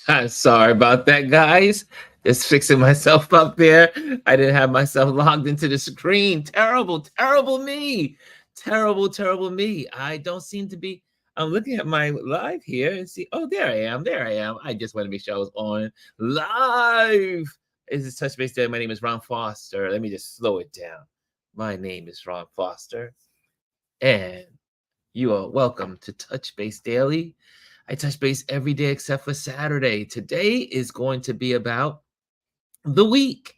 I'm sorry about that, guys. Just fixing myself up there. I didn't have myself logged into the screen. Terrible, terrible me. Terrible, terrible me. I don't seem to be. I'm looking at my live here and see. Oh, there I am. There I am. I just want to make sure I was on live. This is Touch Base Day. My name is Ron Foster. Let me just slow it down. My name is Ron Foster, and you are welcome to Touch Base Daily. I touch base every day except for Saturday. Today is going to be about the week,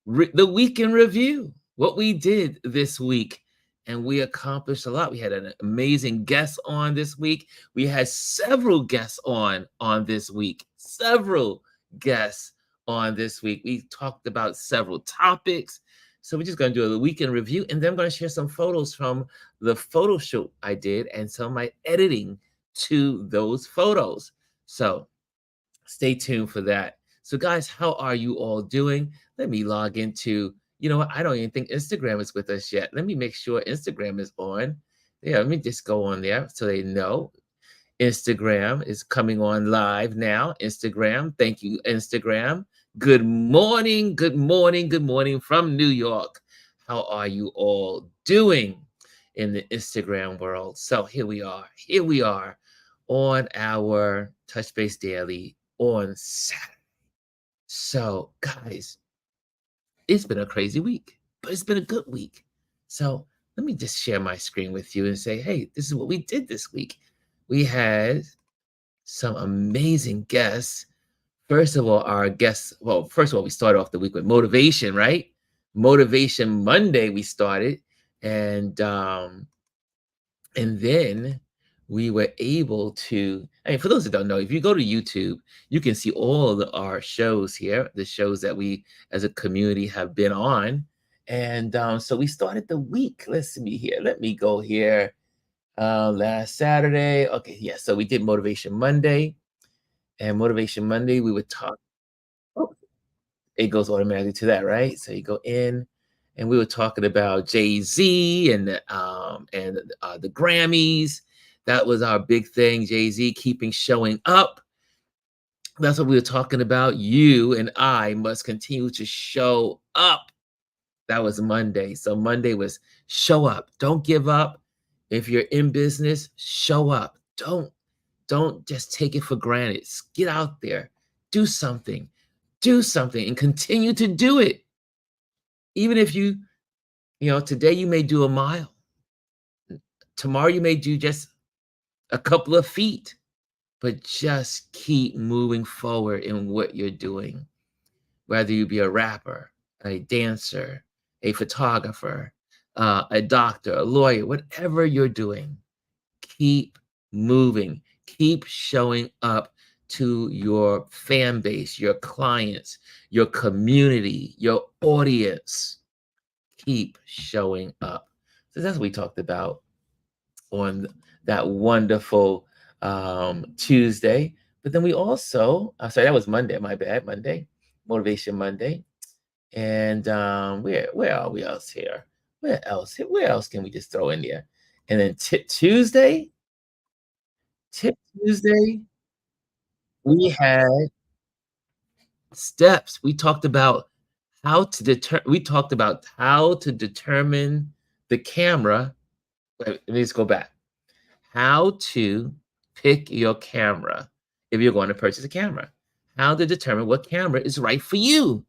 the week in review, what we did this week. And we accomplished a lot. We had an amazing guest on this week. We had several guests on this week. Several guests on this week. We talked about several topics. So we're just going to do a weekend review, and then I'm going to share some photos from the photo shoot I did and some of my editing to those photos. So stay tuned for that. So, guys, how are you all doing? Let me log into, you know what? I don't even think Instagram is with us yet. Let me make sure Instagram is on. Yeah, let me just go on there so they know. Instagram is coming on live now. Instagram, thank you, Instagram. Good morning, good morning, good morning from New York. How are you all doing in the Instagram world? So here we are. Here we are on our Touch Base Daily on Saturday. So, guys, it's been a crazy week, but it's been a good week. So, let me just share my screen with you and say, hey, this is what we did this week. We had some amazing guests. First of all, our guests, well, first of all, we started off the week with motivation, right? Motivation Monday, we started. And then we were able to, I mean, for those that don't know, if you go to YouTube, you can see all of our shows here, the shows that we as a community have been on. And so we started the week. Let's see here. Let me go here. Last Saturday. Okay, yeah. So we did Motivation Monday. And Motivation Monday, we would talk. Oh, it goes automatically to that, right? So you go in, and we were talking about Jay-Z and the Grammys. That was our big thing. Jay-Z keeping showing up. That's what we were talking about. You and I must continue to show up. That was Monday. So Monday was show up. Don't give up. If you're in business, show up. Don't just take it for granted. Get out there. Do something. Do something and continue to do it. Even if today you may do a mile. Tomorrow you may do just a couple of feet, but just keep moving forward in what you're doing. Whether you be a rapper, a dancer, a photographer, a doctor, a lawyer, whatever you're doing, keep moving, keep showing up to your fan base, your clients, your community, your audience. Keep showing up. So that's what we talked about on that wonderful Tuesday. But then we also, sorry, that was Monday, my bad, Monday, Motivation Monday. And where are we else here? Where else? Where else can we just throw in there? And then Tip Tuesday, we had steps. We talked about how to determine the camera. Wait, let me just go back. How to pick your camera if you're going to purchase a camera. How to determine what camera is right for you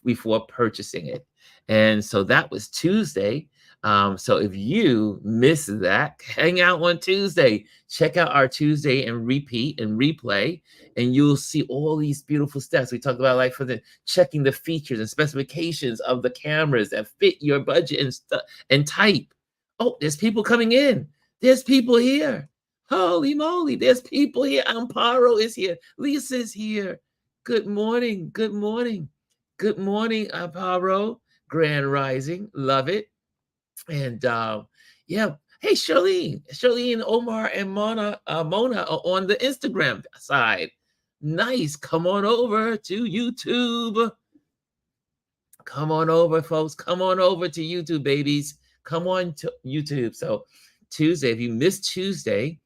before purchasing it. And so that was Tuesday. So if you missed that, hang out on Tuesday. Check out our Tuesday and repeat and replay, and you'll see all these beautiful steps. We talked about like for the checking the features and specifications of the cameras that fit your budget and type. Oh, there's people coming in. There's people here. Holy moly, there's people here. Amparo is here. Lisa's here. Good morning. Good morning. Good morning, Aparo. Grand Rising. Love it. And yeah. Hey, Charlene, Omar, and Mona are on the Instagram side. Nice. Come on over to YouTube. Come on over, folks. Come on over to YouTube, babies. Come on to YouTube. So Tuesday, if you missed Tuesday,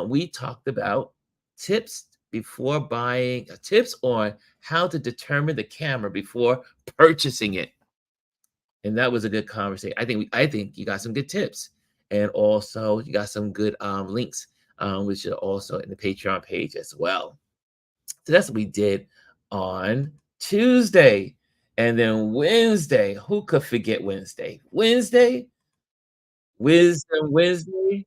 we talked about tips before buying, tips on how to determine the camera before purchasing it. And that was a good conversation. I think you got some good tips, and also you got some good links, which are also in the Patreon page as well. So that's what we did on Tuesday. And then Wednesday, who could forget Wednesday? Wisdom Wednesday,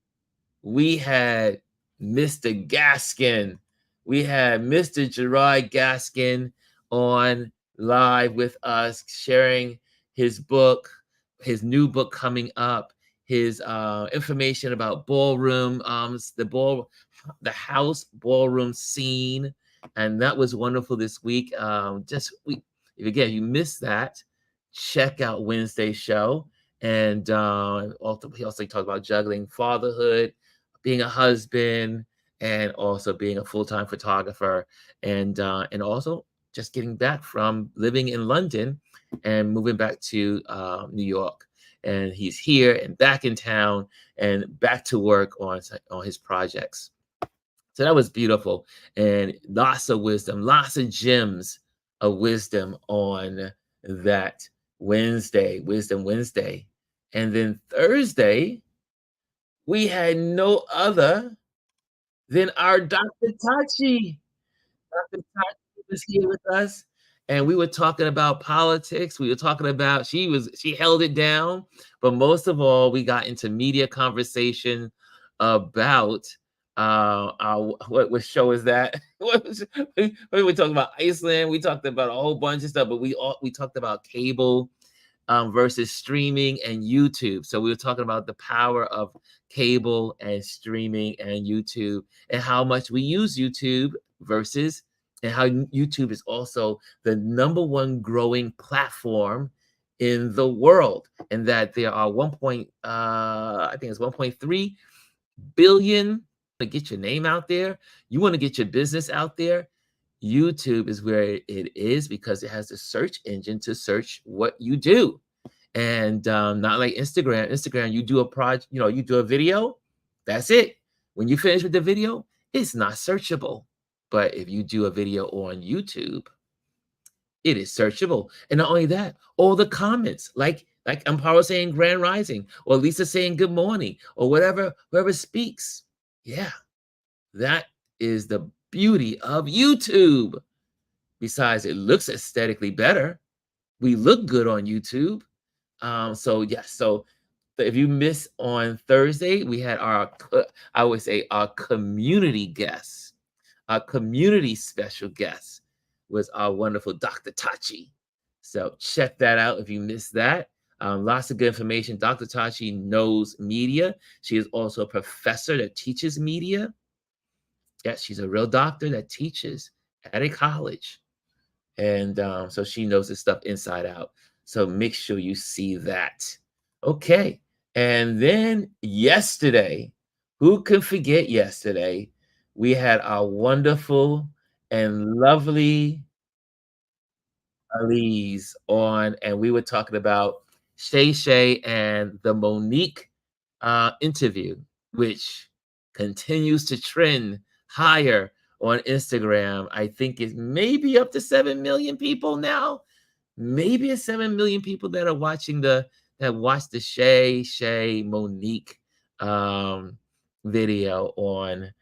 we had Mr. Gaskin. We had Mr. Gerard Gaskin on live with us, sharing his book, his new book coming up, his information about ballroom, the house ballroom scene, and that was wonderful this week. If again you missed that, check out Wednesday's show. And also, he also talked about juggling fatherhood, being a husband, and also being a full-time photographer, and also just getting back from living in London and moving back to New York. And he's here and back in town and back to work on his projects. So that was beautiful, and lots of wisdom, lots of gems of wisdom on that Wisdom Wednesday. And then Thursday, we had no other than our Dr. Tachi. Dr. Tachi was here with us, and we were talking about politics. We were talking about she held it down, but most of all, we got into media conversation about our what show is that? We talked about Iceland. We talked about a whole bunch of stuff, but we talked about cable versus streaming and YouTube. So we were talking about the power of cable and streaming and YouTube, and how much we use YouTube versus, and how YouTube is also the #1 growing platform in the world, and that there are I think it's 1.3 billion to get your name out there. You want to get your business out there. YouTube is where it is, because it has a search engine to search what you do. And not like Instagram. Instagram, you do a project, you do a video, that's it. When you finish with the video, it's not searchable. But if you do a video on YouTube, it is searchable. And not only that, all the comments, like Amparo saying Grand Rising, or Lisa saying good morning, or whoever speaks. Yeah, that is the beauty of YouTube. Besides, it looks aesthetically better. We look good on YouTube. So yes, so if you miss on Thursday, we had I would say our community guest, our community special guest was our wonderful Dr. Tachi. So check that out if you missed that. Lots of good information. Dr. Tachi knows media. She is also a professor that teaches media. Yes, she's a real doctor that teaches at a college. And so she knows this stuff inside out. So make sure you see that. Okay. And then yesterday, who can forget yesterday? We had our wonderful and lovely Elise on, and we were talking about Shay Shay and the Monique interview, which continues to trend higher on Instagram. I think it's maybe up to 7 million people now. Maybe it's 7 million people that are watching that watch the Shay Monique video on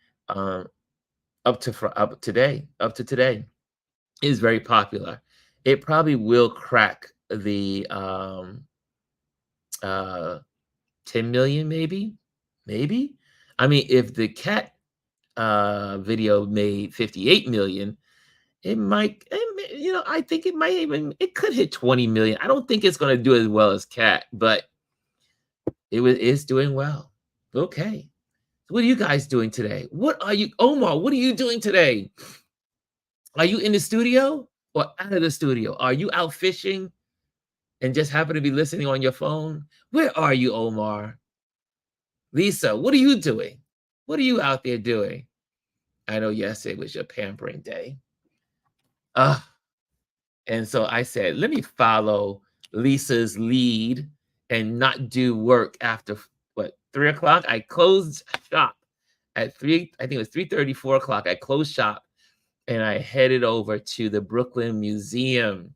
up to today. Is very popular. It probably will crack the 10 million, maybe. I mean, if the cat video made 58 million, it might, I think it could hit 20 million. I don't think it's going to do as well as cat, but it's doing well. Okay. So what are you guys doing today? Omar, what are you doing today? Are you in the studio or out of the studio? Are you out fishing and just happen to be listening on your phone? Where are you, Omar? Lisa, what are you doing? What are you out there doing? I know yesterday was your pampering day. And so I said, let me follow Lisa's lead and not do work after 3 o'clock. I closed shop at 3, I think it was 3:30, 4 o'clock, I closed shop and I headed over to the Brooklyn Museum.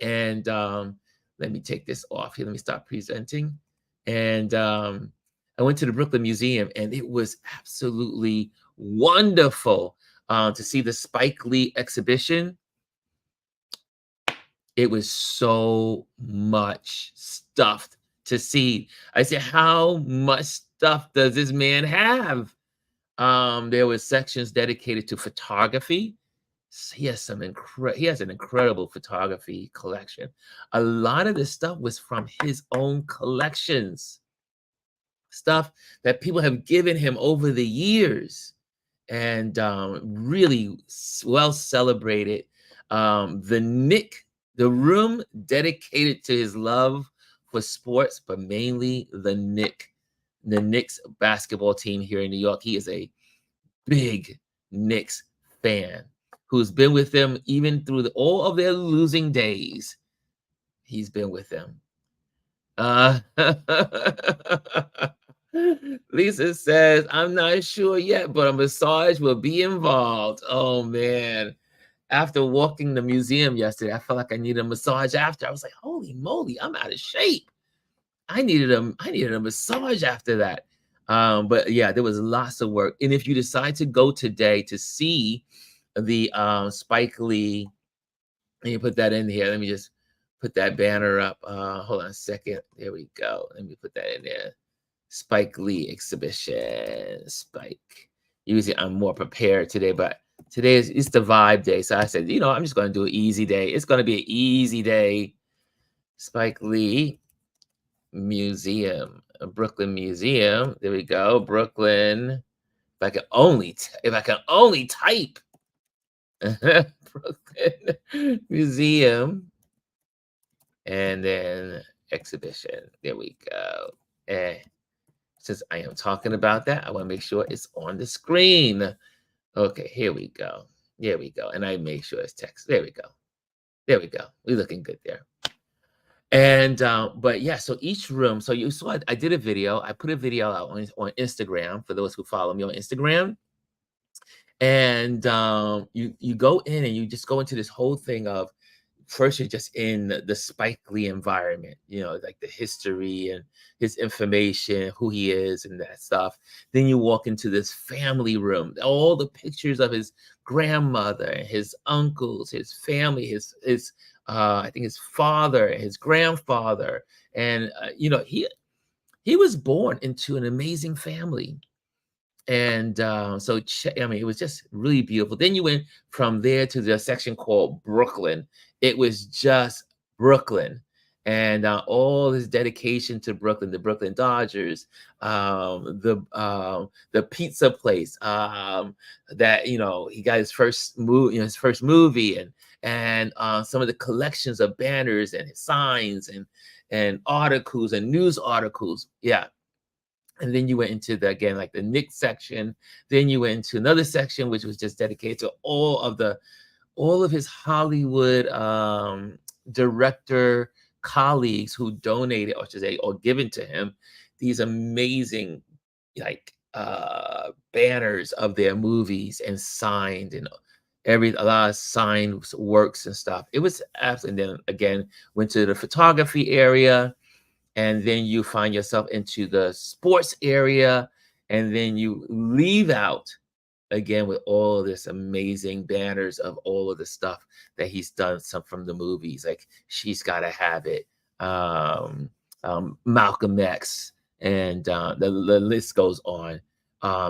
And let me take this off here. Let me stop presenting. And I went to the Brooklyn Museum, and it was absolutely wonderful to see the Spike Lee exhibition. It was so much stuff to see. I said, how much stuff does this man have? There was sections dedicated to photography. He has he has an incredible photography collection. A lot of this stuff was from his own collections, stuff that people have given him over the years, and really well celebrated. The Nick, the room dedicated to his love for sports, but mainly the Knicks basketball team here in New York. He is a big Knicks fan who's been with them even through all of their losing days. He's been with them. Lisa says, I'm not sure yet, but a massage will be involved. Oh, man. After walking the museum yesterday, I felt like I needed a massage after. I was like, holy moly, I'm out of shape. I needed a massage after that. But yeah, there was lots of work. And if you decide to go today to see the Spike Lee, let me put that in here. Let me just put that banner up. Hold on a second. There we go. Let me put that in there. Spike Lee exhibition. Spike. Usually I'm more prepared today, but today it's the vibe day. So I said, I'm just going to do an easy day. It's going to be an easy day. Spike Lee Museum, Brooklyn Museum. There we go. Brooklyn. If I can only type Brooklyn Museum and then exhibition. There we go. And since I am talking about that, I want to make sure it's on the screen. Okay, here we go. There we go. And I make sure it's text. There we go. There we go. We're looking good there. And but yeah, so each room, so you saw I did a video. I put a video out on Instagram for those who follow me on Instagram. And you go in and you just go into this whole thing of, first you're just in the Spike Lee environment, like the history and his information, who he is and that stuff. Then you walk into this family room, all the pictures of his grandmother, his uncles, his family, his I think his father, his grandfather. And he was born into an amazing family. And so, it was just really beautiful. Then you went from there to the section called Brooklyn. It was just Brooklyn, and all his dedication to Brooklyn, the Brooklyn Dodgers, the pizza place that he got his first movie, and some of the collections of banners and signs and articles and news articles. Yeah. And then you went into like the Knicks section. Then you went into another section, which was just dedicated to all of his Hollywood director colleagues who donated, or should say, or given to him these amazing banners of their movies and signed and a lot of signed works and stuff. It was absolutely. And then again, went to the photography area. And then you find yourself into the sports area, and then you leave out again with all this amazing banners of all of the stuff that he's done, some from the movies, like She's Gotta Have It, Malcolm X, and the list goes on.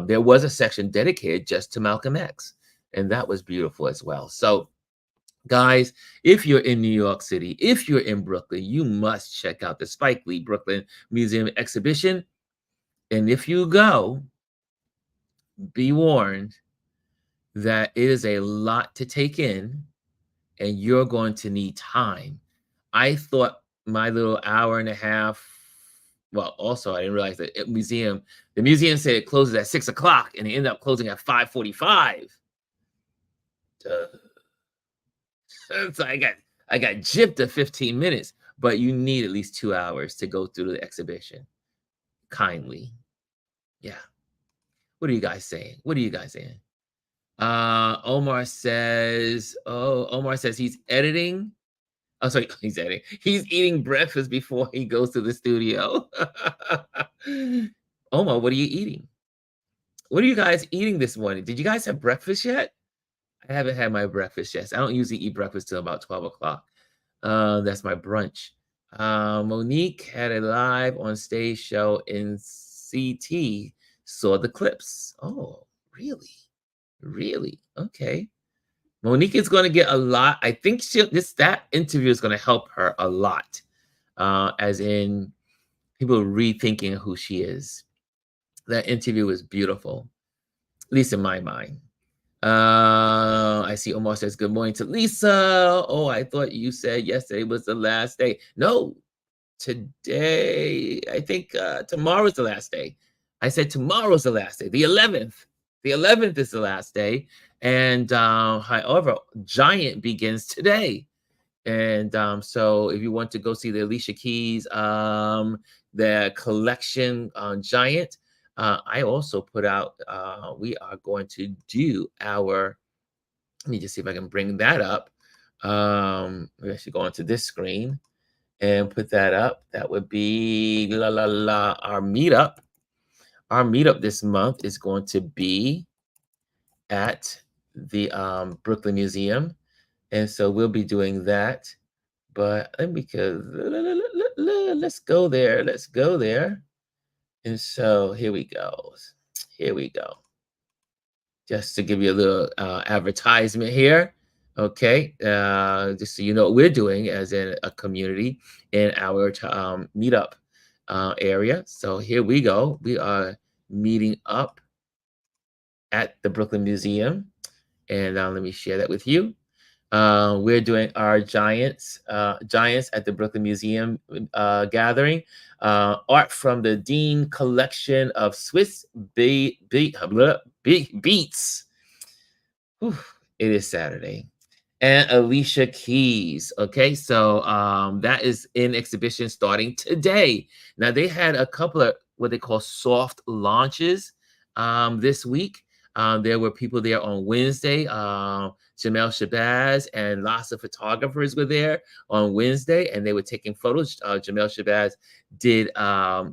There was a section dedicated just to Malcolm X, and that was beautiful as well. So, guys, if you're in New York City, if you're in Brooklyn, you must check out the Spike Lee Brooklyn Museum exhibition. And if you go, be warned that it is a lot to take in, and you're going to need time. I thought my little hour and a half, well, also I didn't realize that the museum said it closes at 6 o'clock, and it ended up closing at 5:45. So I got gypped at 15 minutes, but you need at least 2 hours to go through the exhibition. Kindly. Yeah. What are you guys saying? What are you guys saying? Omar says he's editing. Oh, sorry, he's editing. He's eating breakfast before he goes to the studio. Omar, what are you eating? What are you guys eating this morning? Did you guys have breakfast yet? I haven't had my breakfast yet. I don't usually eat breakfast till about 12 o'clock. That's my brunch. Monique had a live on stage show in CT. Saw the clips. Oh, really? Really? Okay. Monique is going to get a lot. I think that interview is going to help her a lot, as in people rethinking who she is. That interview was beautiful, at least in my mind. I see Omar says, good morning to Lisa. Oh, I thought you said yesterday was the last day. No, today, I think tomorrow's the last day. I said tomorrow's the last day, the 11th. The 11th is the last day. And however, Giant begins today. And so if you want to go see the Alicia Keys, the collection on Giant, I also put out, we are going to do let me just see if I can bring that up. We actually go onto this screen and put that up. That would be our meetup. Our meetup this month is going to be at the Brooklyn Museum. And so we'll be doing that. But let's go there. Let's go there. And so here we go. Here we go. Just to give you a little advertisement here. Okay. Just so you know what we're doing as in a community in our meetup area. So here we go. We are meeting up at the Brooklyn Museum. And let me share that with you. We're doing our Giants at the Brooklyn Museum gathering. Art from the Dean collection of Swiss beats. Whew, it is Saturday. And Alicia Keys. Okay, so that is in exhibition starting today. Now they had a couple of what they call soft launches this week. There were people there on Wednesday. Jamel Shabazz and lots of photographers were there on Wednesday, and they were taking photos. Jamel Shabazz did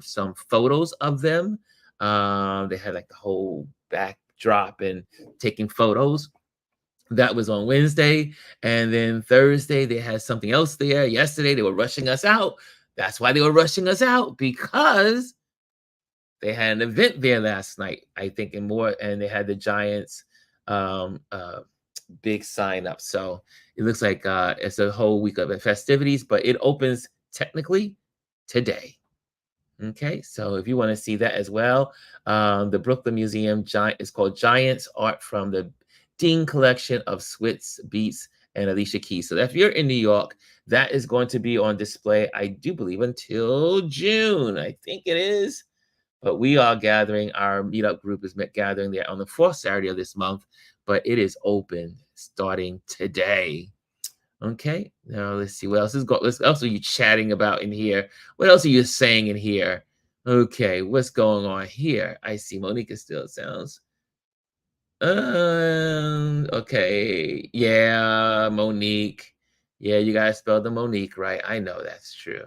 some photos of them. They had like the whole backdrop and taking photos. That was on Wednesday. And then Thursday, they had something else there. Yesterday, they were rushing us out. That's why they were rushing us out, because they had an event there last night, I think, and they had the Giants big sign up. So it looks like it's a whole week of festivities, but it opens technically today. Okay, so if you want to see that as well, the Brooklyn Museum is called Giants, Art from the Dean collection of Swiss beats and Alicia Keys. So if you're in New York, that is going to be on display, I do believe, until June. I think it is. But we are gathering, our meetup group is gathering there on the fourth Saturday of this month, but it is open starting today. Okay, now let's see what else is going. What else are you chatting about in here? What else are you saying in here? Okay, what's going on here? I see Monica still sounds. Okay, yeah, Monique. Yeah, you guys spelled the Monique right. I know that's true.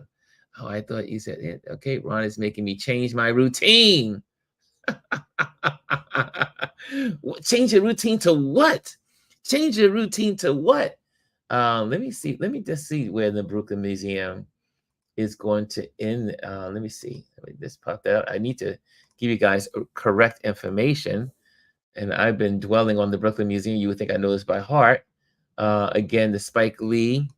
Oh, I thought you said it. Okay, Ron is making me change my routine. Change your routine to what? Change your routine to what? Let me see. Let me just see where the Brooklyn Museum is going to end. Let me see. Let me just pop that out. I need to give you guys correct information. And I've been dwelling on the Brooklyn Museum. You would think I know this by heart. Again, the Spike Lee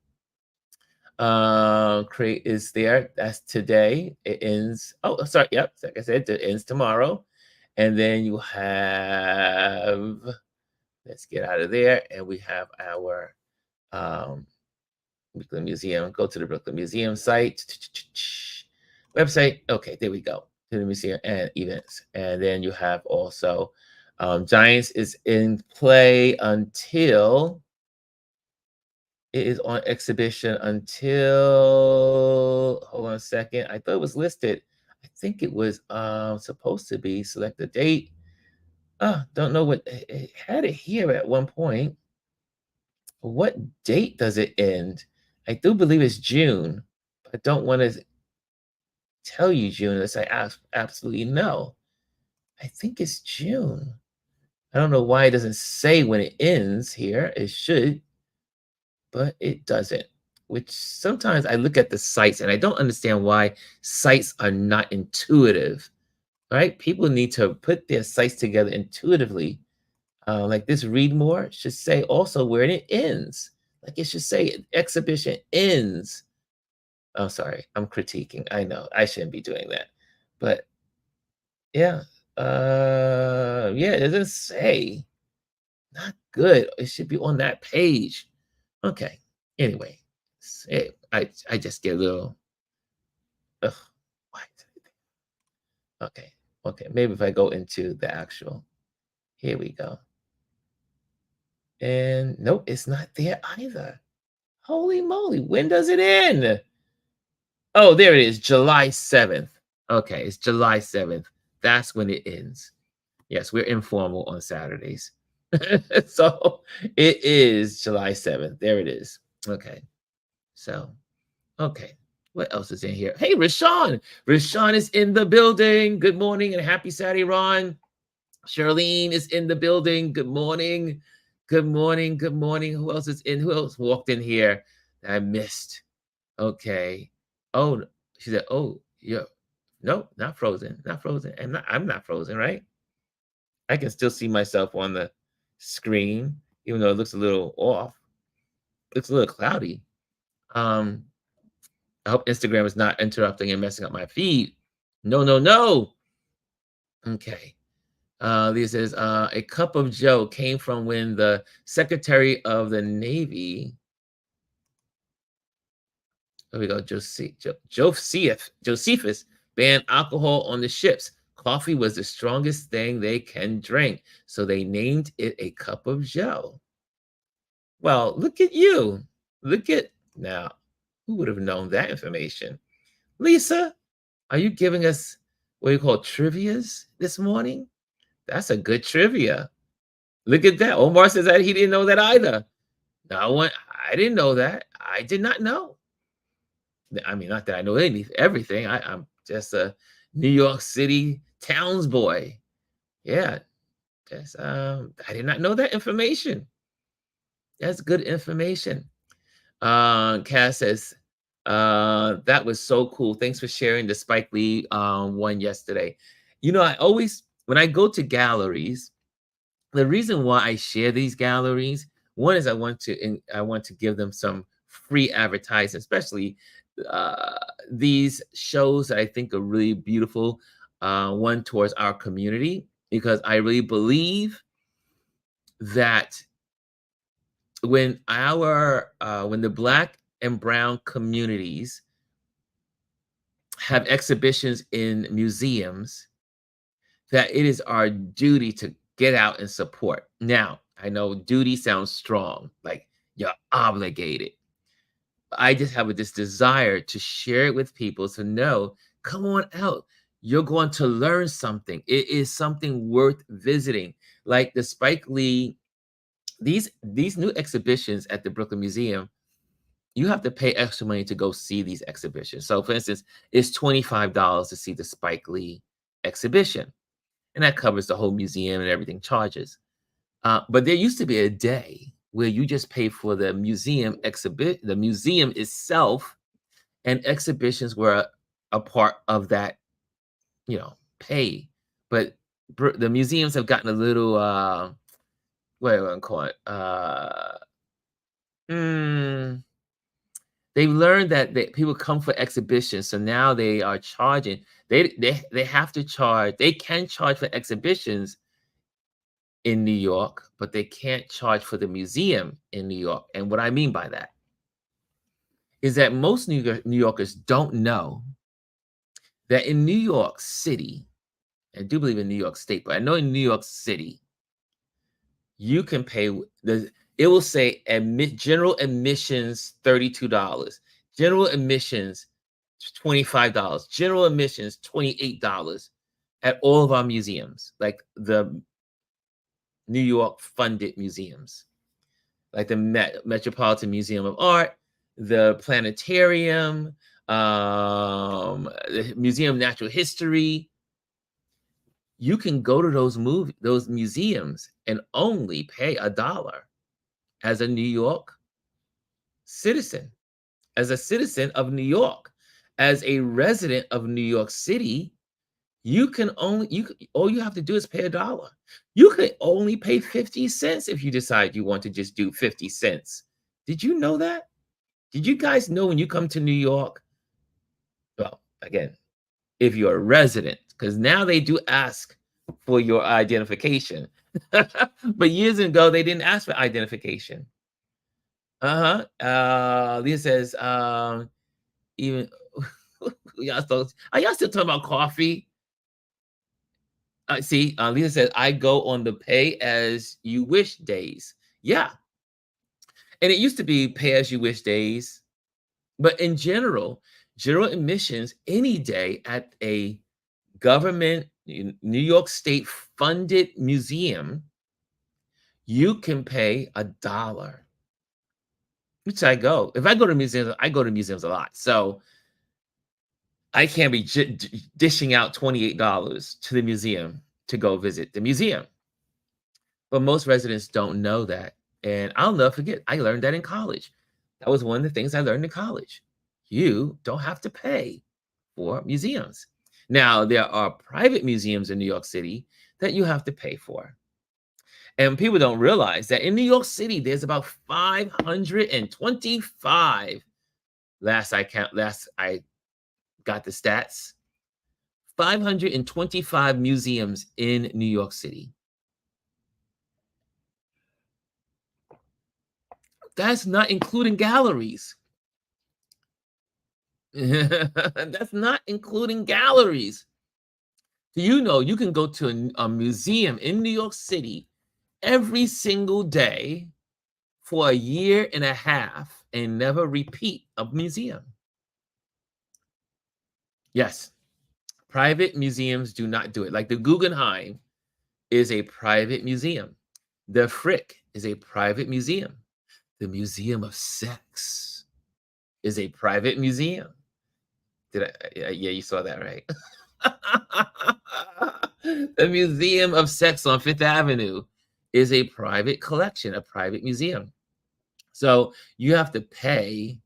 crate is there. That's today. It ends. Oh, sorry. Yep. Like I said, it ends tomorrow. And then you have, let's get out of there. And we have our Brooklyn Museum. Go to the Brooklyn Museum site. Website. Okay, there we go. To the museum and events. And then you have also Giants is in play until it is on exhibition until, hold on a second. I thought it was listed. I think it was supposed to be select the date. Don't know what it had it here at one point. What date does it end? I do believe it's June. I don't want to tell you June unless I absolutely know. I think it's June. I don't know why it doesn't say when it ends here. It should, but it doesn't. Which sometimes I look at the sites and I don't understand why sites are not intuitive, right? People need to put their sites together intuitively. Like this read more should say also where it ends. Like it should say exhibition ends. Oh, sorry, I'm critiquing. I know I shouldn't be doing that. But yeah, yeah, it doesn't say. Not good. It should be on that page. Okay. Anyway, I just get a little. Ugh, why? Okay. Okay. Maybe if I go into the actual. Here we go. And nope, it's not there either. Holy moly! When does it end? Oh, there it is. July 7th. Okay, it's July 7th. That's when it ends. Yes, we're informal on Saturdays. So it is July 7th. There it is. Okay. So, okay. What else is in here? Hey, Rashawn. Rashawn is in the building. Good morning and happy Saturday, Ron. Charlene is in the building. Good morning. Good morning. Good morning. Who else is in? Who else walked in here that I missed? Okay. Oh, she said, oh, yeah. No, not frozen. Not frozen. I'm not frozen, right? I can still see myself on the screen, even though it looks a little off. Looks a little cloudy. Um, I hope Instagram is not interrupting and messing up my feed. No, no, no. Okay. This is a cup of Joe came from when the Secretary of the Navy. There we go. Josephus banned alcohol on the ships. Coffee was the strongest thing they can drink, so they named it a cup of Joe. Well, look at you. Look at now. Who would have known that information? Lisa, are you giving us what you call trivias this morning? That's a good trivia. Look at that. Omar says that he didn't know that either. No one, I didn't know that. I did not know. I mean, not that I know everything. I'm just a New York City towns boy. Yeah, I did not know that information. That's good information. Cass says, that was so cool. Thanks for sharing the Spike Lee one yesterday. You know, I always, when I go to galleries, the reason why I share these galleries, one is I want to give them some free advertising, especially uh, these shows that I think are really beautiful, one towards our community, because I really believe that when the Black and brown communities have exhibitions in museums, that it is our duty to get out and support. Now, I know duty sounds strong, like you're obligated. I just have this desire to share it with people to know, come on out. You're going to learn something. It is something worth visiting. Like the Spike Lee, these new exhibitions at the Brooklyn Museum, you have to pay extra money to go see these exhibitions. So for instance, it's $25 to see the Spike Lee exhibition. And that covers the whole museum and everything charges. But there used to be a day where you just pay for the museum exhibit, the museum itself, and exhibitions were a part of that, pay. But the museums have gotten a little, what do I call it? Mm, they've learned that people come for exhibitions, so now they are charging. They have to charge. They can charge for exhibitions in New York, but they can't charge for the museum in New York. And what I mean by that is that most New Yorkers don't know that in New York City, I do believe in New York State, but I know in New York City, you can pay it will say general admissions $32, general admissions $25, general admissions $28 at all of our museums, like the New York funded museums, like the Metropolitan Museum of Art, the Planetarium, the Museum of Natural History. You can go to those museums and only pay $1 as a New York citizen, as a citizen of New York, as a resident of New York City. All you have to do is pay $1. You could only pay 50 cents if you decide you want to just do 50 cents. Did you know that? Did you guys know when you come to New York? Well, again, if you're a resident, because now they do ask for your identification. But years ago, they didn't ask for identification. Lisa says, even are y'all still talking about coffee? See, Lisa says, I go on the pay as you wish days. Yeah. And it used to be pay as you wish days. But in general admissions, any day at a government, New York State funded museum, you can pay $1. Which I go. If I go to museums, I go to museums a lot. So I can't be dishing out $28 to the museum to go visit the museum. But most residents don't know that. And I'll never forget, I learned that in college. That was one of the things I learned in college. You don't have to pay for museums. Now, there are private museums in New York City that you have to pay for. And people don't realize that in New York City, there's about 525. Last I got the stats. 525 museums in New York City. That's not including galleries. That's not including galleries. Do you know you can go to a museum in New York City every single day for a year and a half and never repeat a museum? Yes. Private museums do not do it. Like the Guggenheim is a private museum. The Frick is a private museum. The Museum of Sex is a private museum. Yeah, you saw that, right? The Museum of Sex on Fifth Avenue is a private collection, a private museum. So you have to pay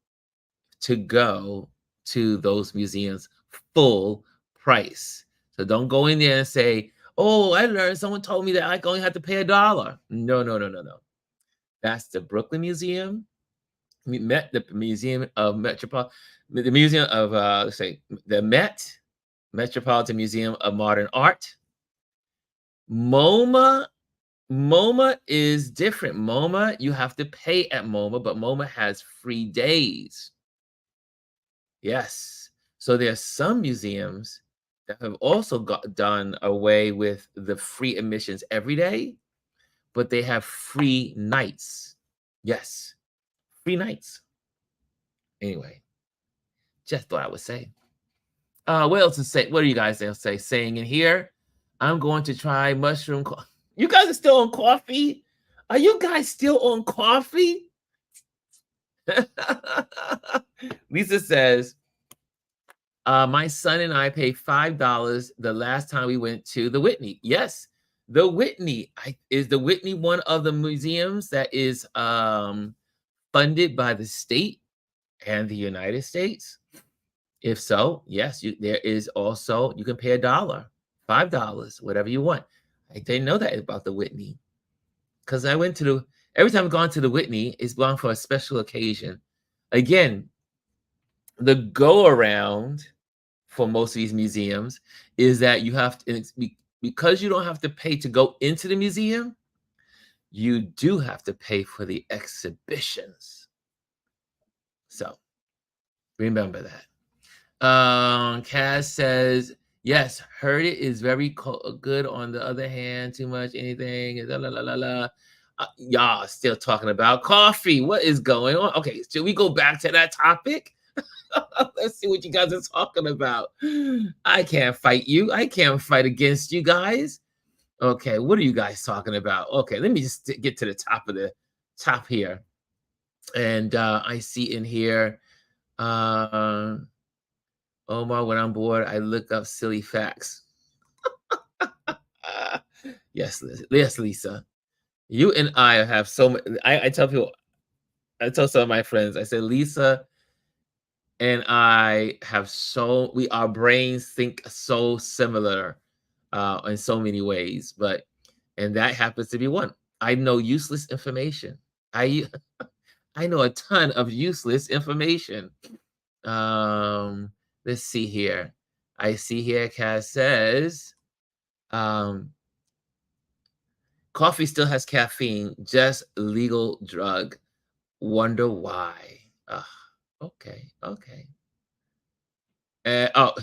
to go to those museums full price. So don't go in there and say, oh, I learned, someone told me that I only have to pay $1. No. That's the Brooklyn Museum, the Museum of the Museum of, let's say, the Metropolitan Museum of Modern Art. MoMA is different. MoMA, you have to pay at MoMA, but MoMA has free days. Yes. So there are some museums that have also done away with the free admissions every day, but they have free nights. Yes, free nights. Anyway, just thought I would say. What else to say? What are you guys saying in here? I'm going to try mushroom. You guys are still on coffee? Are you guys still on coffee? Lisa says, my son and I paid $5 the last time we went to the Whitney. Yes, the Whitney. Is the Whitney one of the museums that is funded by the state and the United States? If so, yes, there is also, you can pay $1, $5, whatever you want. I didn't know that about the Whitney. Because I went to every time I've gone to the Whitney, it's gone for a special occasion. Again, the go around for most of these museums is that you have to, because you don't have to pay to go into the museum, you do have to pay for the exhibitions. So remember that. Kaz says, yes, heard it is very good. On the other hand, too much anything. Y'all still talking about coffee. What is going on? Okay, should we go back to that topic? Let's see what you guys are talking about. I can't fight you. I can't fight against you guys. Okay, what are you guys talking about? Okay, let me just get to the top of the top here. And I see in here, uh, Omar, when I'm bored, I look up silly facts. Uh, yes, yes, Lisa. You and I have so much. I tell people, I tell some of my friends, I say, Lisa and I have so we our brains think so similar in so many ways, but and that happens to be one. I know useless information. I I know a ton of useless information. Um, let's see here. I see here Cass says, um, coffee still has caffeine, just legal drug. Wonder why. Ugh, okay, okay. Oh,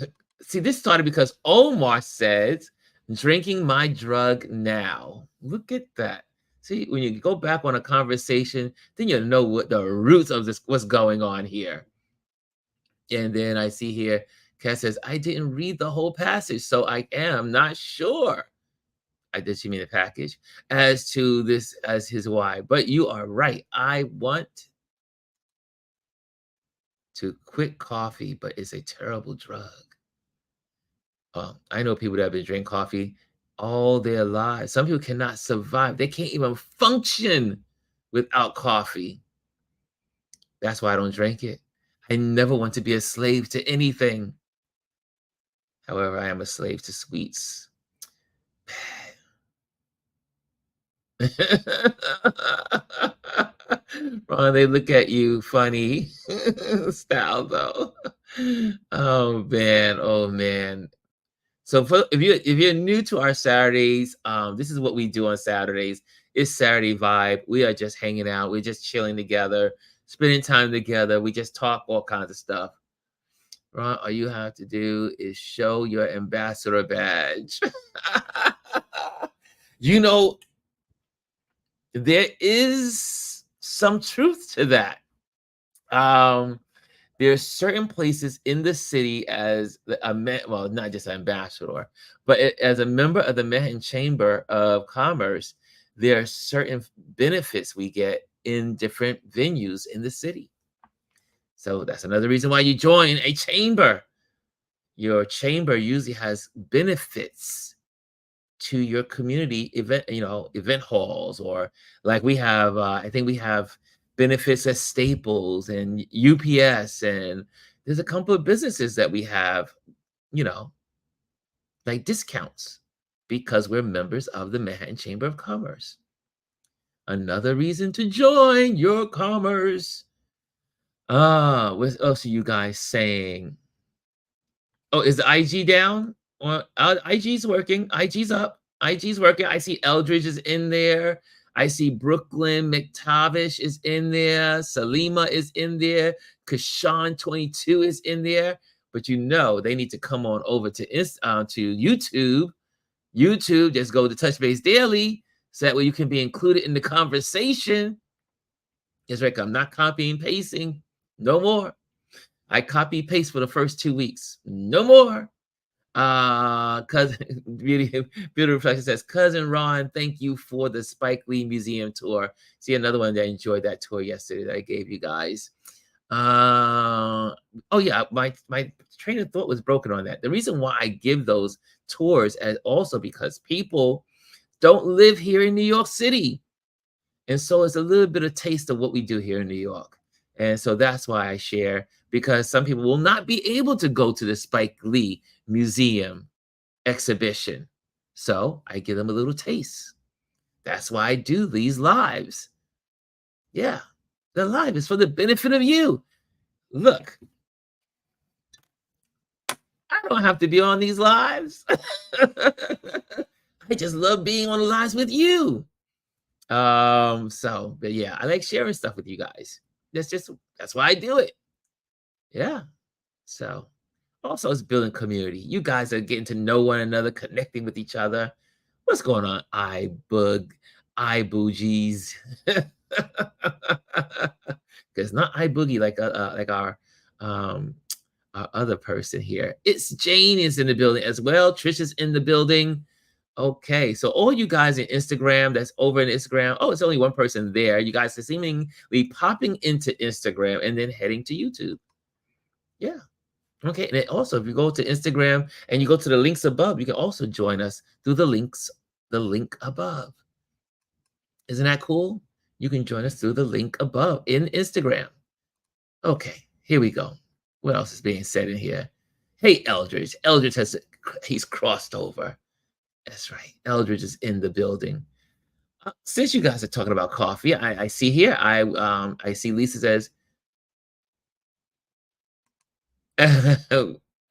see, this started because Omar says, drinking my drug now. Look at that. See, when you go back on a conversation, then you'll know what the roots of this, what's going on here. And then I see here, Kat says, I didn't read the whole passage, so I am not sure. I did she mean the package as to this as his why. But you are right. I want to quit coffee, but it's a terrible drug. I know people that have been drinking coffee all their lives. Some people cannot survive. They can't even function without coffee. That's why I don't drink it. I never want to be a slave to anything. However, I am a slave to sweets. Ron, they look at you funny style though. Oh man, oh man. So if you're new to our Saturdays, this is what we do on Saturdays. It's Saturday vibe. We are just hanging out. We're just chilling together, spending time together. We just talk all kinds of stuff. Ron, all you have to do is show your ambassador badge. You know, there is some truth to that. Um, there's certain places in the city as well, not just an ambassador, but as a member of the Manhattan Chamber of Commerce, there are certain benefits we get in different venues in the city. So that's another reason why you join a chamber. Your chamber usually has benefits to your community event, event halls, or like we have, I think we have benefits at Staples and UPS, and there's a couple of businesses that we have, you know, like discounts because we're members of the Manhattan Chamber of Commerce. Another reason to join your commerce. What else are you guys saying? Oh, is the IG down? Well, IG's working. IG's up. IG's working. I see Eldridge is in there. I see Brooklyn McTavish is in there. Salima is in there. Kashawn 22 is in there. But you know they need to come on over to YouTube. YouTube, just go to Touch Base Daily, so that way you can be included in the conversation. It's like I'm not copying pasting. No more. I copy paste for the first 2 weeks. No more. Cousin Beauty Reflection says, Cousin Ron, thank you for the Spike Lee Museum tour. See another one that enjoyed that tour yesterday that I gave you guys. Oh yeah, my train of thought was broken on that. The reason why I give those tours is also because people don't live here in New York City. And so it's a little bit of taste of what we do here in New York. And so that's why I share, because some people will not be able to go to the Spike Lee Museum exhibition. So I give them a little taste. That's why I do these lives. Yeah, the live is for the benefit of you. Look, I don't have to be on these lives. I just love being on the lives with you. But yeah, I like sharing stuff with you guys. That's why I do it. Yeah. So also it's building community. You guys are getting to know one another, connecting with each other. What's going on? I boogies. Because not I boogie like our other person here. It's Jane is in the building as well. Trish is in the building. Okay, so all you guys in Instagram that's over in Instagram, oh, it's only one person there. You guys are seemingly popping into Instagram and then heading to YouTube. Yeah. Okay. And then also, if you go to Instagram and you go to the links above, you can also join us through the link above. Isn't that cool? You can join us through the link above in Instagram. Okay, here we go. What else is being said in here? Hey, Eldridge. Eldridge he's crossed over. That's right. Eldridge is in the building. Since you guys are talking about coffee, I see here. I see Lisa says,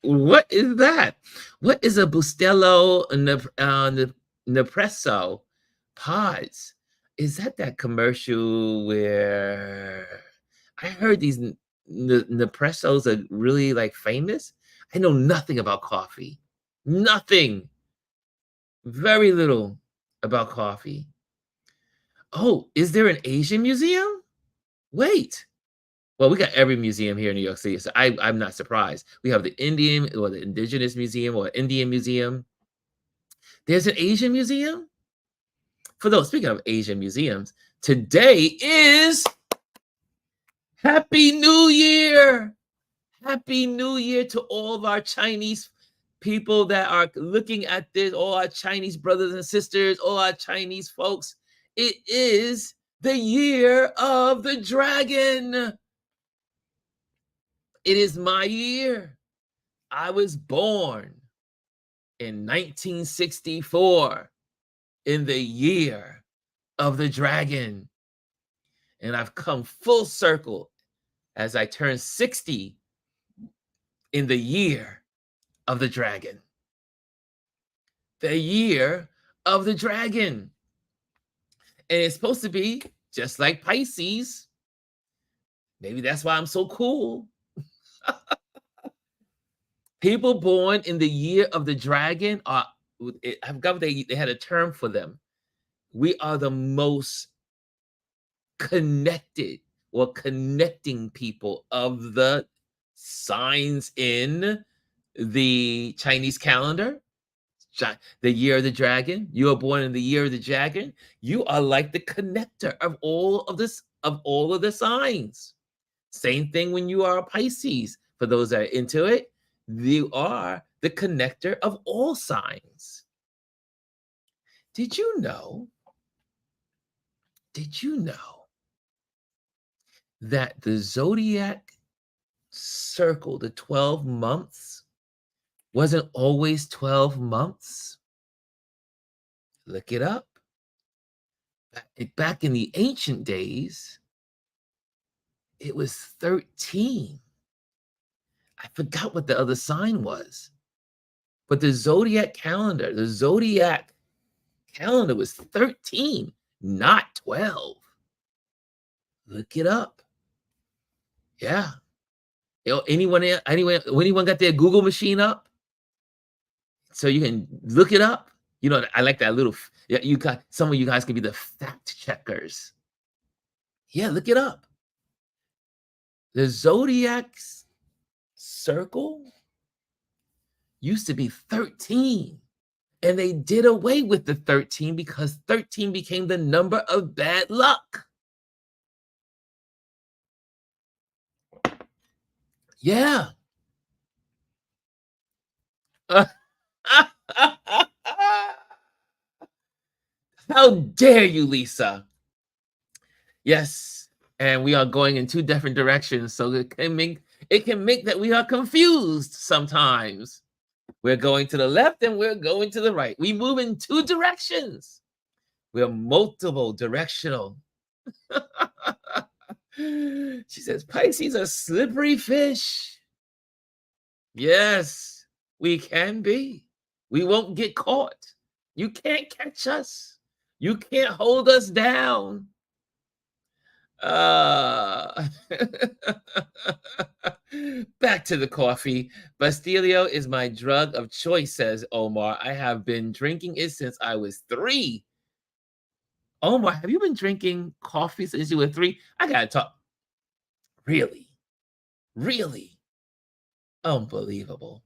"What is that? What is a Bustelo Nespresso pods? Is that commercial where I heard these Nespressos are really like famous? I know nothing about coffee. Nothing. Very little about coffee. Oh, is there an Asian museum? Wait. Well, we got every museum here in New York City, so I'm not surprised. We have the Indian or the Indigenous Museum or Indian Museum. There's an Asian museum? For those, speaking of Asian museums, today is Happy New Year! Happy New Year to all of our Chinese people that are looking at this, all our Chinese brothers and sisters, all our Chinese folks. It is the year of the dragon. It is my year. I was born in 1964 in the year of the dragon. And I've come full circle as I turn 60 in the year of the dragon. The year of the dragon. And it's supposed to be just like Pisces. Maybe that's why I'm so cool. People born in the year of the dragon are, I forgot they had a term for them. We are the most connected or connecting people of the signs in the Chinese calendar. The year of the dragon. You are born in the year of the dragon. You are like the connector of all of the signs. Same thing when you are a Pisces. For those that are into it, you are the connector of all signs. Did you know? Did you know that the zodiac circle, the 12 months, wasn't always 12 months? Look it up. Back in the ancient days, it was 13. I forgot what the other sign was. But the zodiac calendar was 13, not 12. Look it up. Yeah. Anyone got their Google machine up? So you can look it up. You know, I like that little, yeah, some of you guys can be the fact checkers. Yeah, look it up. The zodiac circle used to be 13. And they did away with the 13 because 13 became the number of bad luck. Yeah. How dare you, Lisa? Yes. And we are going in two different directions. So it can make that we are confused sometimes. We're going to the left and we're going to the right. We move in two directions. We're multiple directional. She says, Pisces are slippery fish. Yes, we can be. We won't get caught. You can't catch us. You can't hold us down. Back to the coffee. Bastilio is my drug of choice, says Omar. I have been drinking it since I was 3. Omar, have you been drinking coffee since you were 3? I gotta talk. Really? Really? Unbelievable.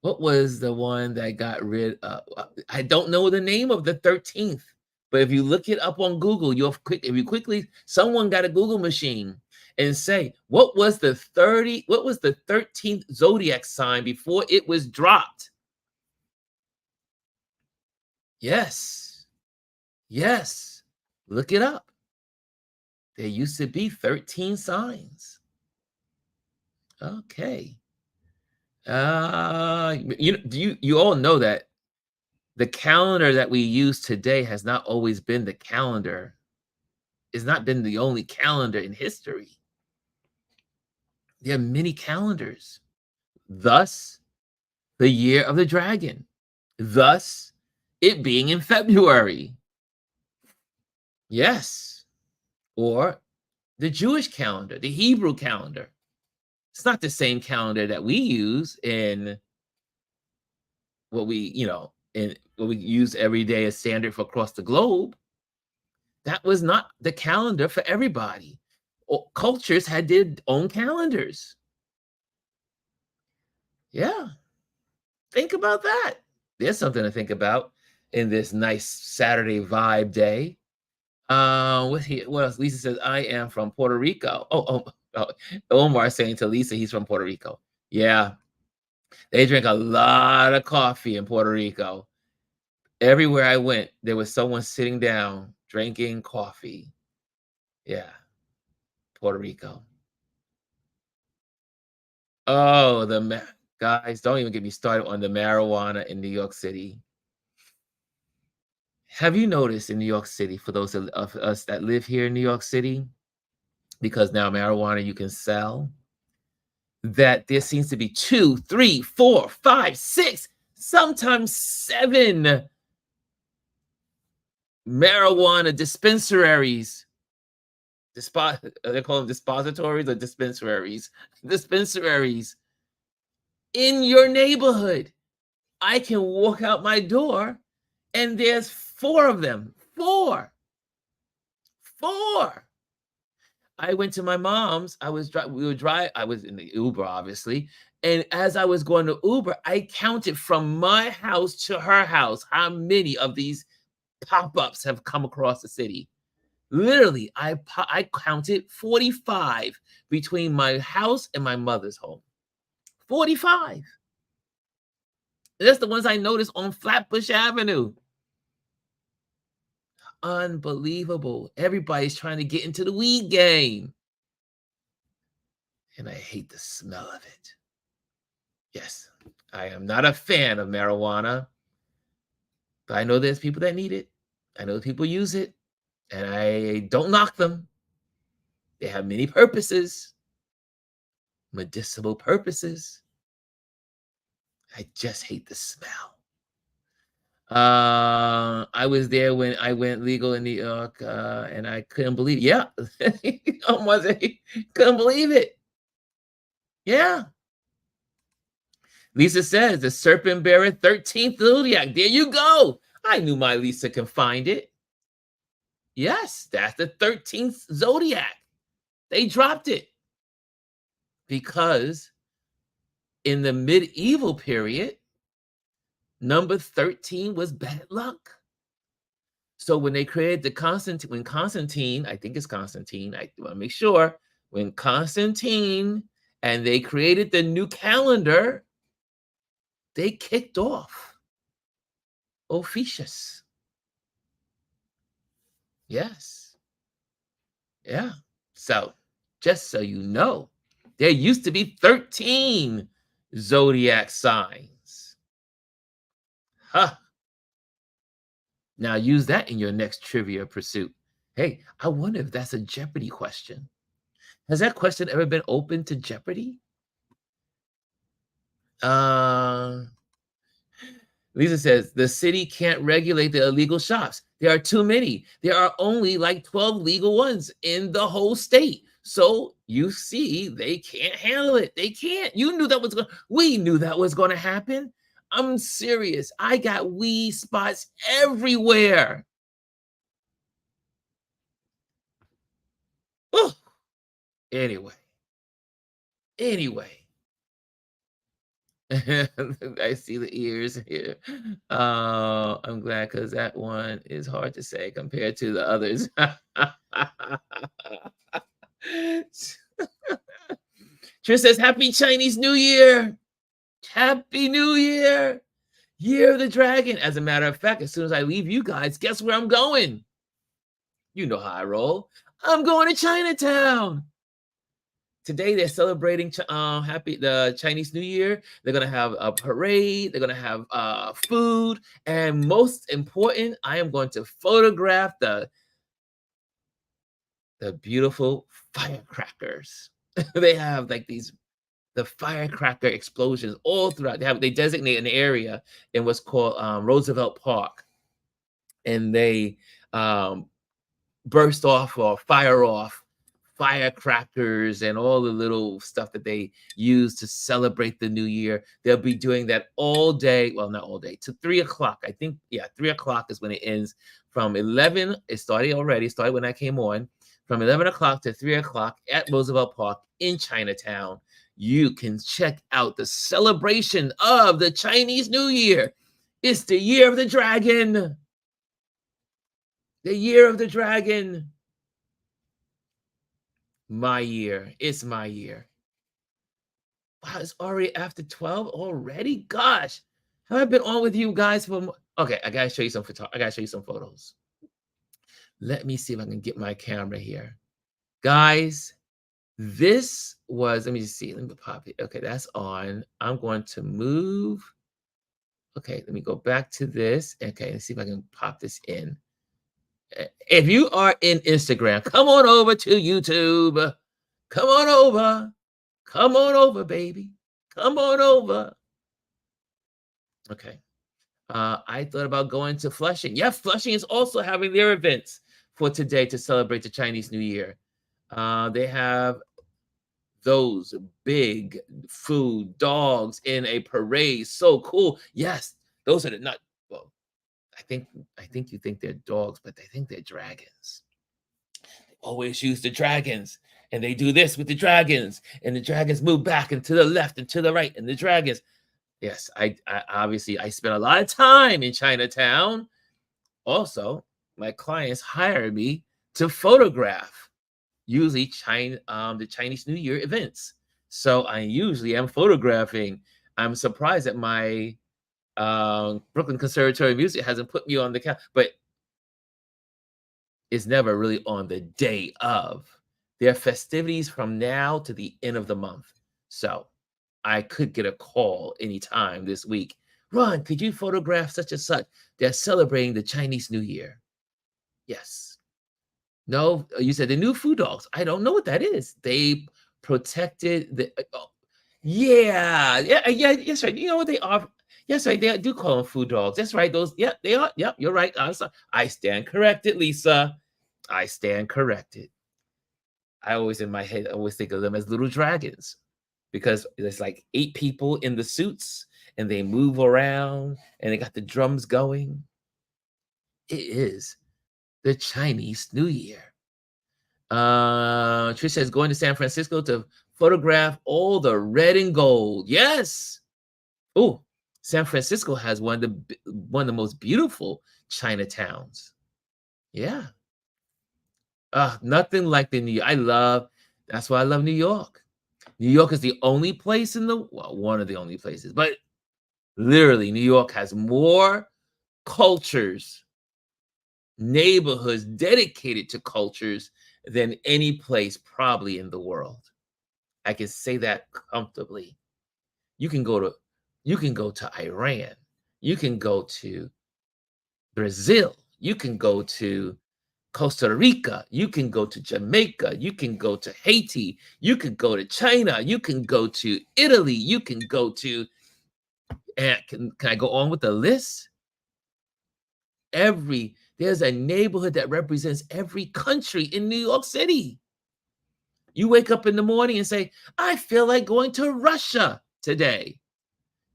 What was the one that got rid of I don't know the name of the 13th, but if you look it up on Google, you'll quick if you quickly someone got a Google machine and say, what was the 13th zodiac sign before it was dropped? Yes. Yes. Look it up. There used to be 13 signs. Okay. You all know that the calendar that we use today has not always been the calendar. It's not been the only calendar in history. There are many calendars. Thus, the year of the dragon. Thus, it being in February. Yes. Or the Jewish calendar, the Hebrew calendar. It's not the same calendar that we use in in what we use every day as standard for across the globe. That was not the calendar for everybody. Cultures had their own calendars. Yeah, think about that. There's something to think about in this nice Saturday vibe day. What else? Lisa says, I am from Puerto Rico. Oh, Omar saying to Lisa he's from Puerto Rico. Yeah, they drink a lot of coffee in Puerto Rico. Everywhere I went, there was someone sitting down drinking coffee. Yeah, Puerto Rico. Oh, guys, don't even get me started on the marijuana in New York City. Have you noticed in New York City, for those of us that live here in New York City, because now marijuana you can sell, that there seems to be 2, 3, 4, 5, 6, sometimes 7 marijuana dispensaries. They call them dispositories or dispensaries. Dispensaries in your neighborhood. I can walk out my door and there's 4 of them. 4. 4. I went to my mom's. We would drive. I was in the Uber, obviously. And as I was going to Uber, I counted from my house to her house how many of these pop-ups have come across the city. Literally, I counted 45 between my house and my mother's home. 45. That's the ones I noticed on Flatbush Avenue. Unbelievable. Everybody's trying to get into the weed game. And I hate the smell of it. Yes, I am not a fan of marijuana, but I know there's people that need it. I know people use it, and I don't knock them. They have many purposes, medicinal purposes. I just hate the smell. I was there when I went legal in New York, and I couldn't believe it. Yeah, almost couldn't believe it. Yeah. Lisa says the serpent bearer 13th zodiac. There you go. I knew my Lisa can find it. Yes, that's the 13th zodiac. They dropped it because in the medieval period, number 13 was bad luck. So when they created when Constantine, I think it's Constantine, I want to make sure, when Constantine and they created the new calendar, they kicked off Officius. Yes. Yeah. So just so you know, there used to be 13 zodiac signs. Huh. Now use that in your next trivia pursuit. Hey, I wonder if that's a Jeopardy question. Has that question ever been open to Jeopardy? Uh, Lisa says the city can't regulate the illegal shops. There are too many. There are only like 12 legal ones in the whole state. So you see, they can't handle it. They can't. You knew that was going. We knew that was going to happen. I'm serious. I got weed spots everywhere. Oh, anyway, anyway. I see the ears here. I'm glad because that one is hard to say compared to the others. Trish says, Happy Chinese New Year. Happy New Year. Year of the Dragon. As a matter of fact, as soon as I leave you guys, guess where I'm going? You know how I roll. I'm going to Chinatown. Today they're celebrating the Chinese New Year. They're gonna have a parade. They're gonna have food, and most important, I am going to photograph the beautiful firecrackers. They have like the firecracker explosions all throughout. They designate an area in what's called Roosevelt Park, and they burst off or fire off firecrackers and all the little stuff that they use to celebrate the new year. They'll be doing that all day. Well, not all day, to 3 o'clock. I think, yeah, 3 o'clock is when it ends. From 11, it started already, it started when I came on. From 11 o'clock to 3 o'clock at Roosevelt Park in Chinatown. You can check out the celebration of the Chinese New Year. It's the year of the dragon. The year of the dragon. My year. It's my year. Wow, it's already after 12 already? Gosh. Have I been on with you guys for okay, I gotta show you some photos. Let me see if I can get my camera here. Guys, this was, let me see, let me pop it. Okay, that's on. I'm going to move. Okay, let me go back to this. Okay, let's see if I can pop this in. If you are in Instagram, come on over to YouTube. Come on over. Come on over, baby. Come on over. Okay. I thought about going to Flushing. Yeah, Flushing is also having their events for today to celebrate the Chinese New Year. They have those big food dogs in a parade. So cool. Yes, those are the not well, I think you think they're dogs, but they think they're dragons. They always use the dragons, and they do this with the dragons, and the dragons move back and to the left and to the right, and the dragons. Yes, I obviously I spent a lot of time in Chinatown. Also, my clients hire me to photograph usually the Chinese New Year events. So I usually am photographing. I'm surprised that my Brooklyn Conservatory of Music hasn't put me on the count, but it's never really on the day of. There are festivities from now to the end of the month. So I could get a call anytime this week. Ron, could you photograph such and such? They're celebrating the Chinese New Year. Yes. No, you said the new food dogs. I don't know what that is. They protected the. Oh, yeah, yeah, yeah. Yes, right. You know what they are? Yes, right. They do call them food dogs. That's right. Those. Yeah, they are. Yep, you're right. I stand corrected, Lisa. I stand corrected. I always in my head I always think of them as little dragons because there's like 8 people in the suits and they move around and they got the drums going. It is the Chinese New Year. Trish says going to San Francisco to photograph all the red and gold. Yes. Oh, San Francisco has one of the most beautiful Chinatowns. Yeah. Nothing like the New York. That's why I love New York. New York is the only place one of the only places, but literally New York has more cultures, neighborhoods dedicated to cultures than any place probably in the world. I can say that comfortably. You can go to Iran, you can go to Brazil, you can go to Costa Rica, you can go to Jamaica, you can go to Haiti, you can go to China, you can go to Italy, you can go to, and can I go on with the list? There's a neighborhood that represents every country in New York City. You wake up in the morning and say, I feel like going to Russia today.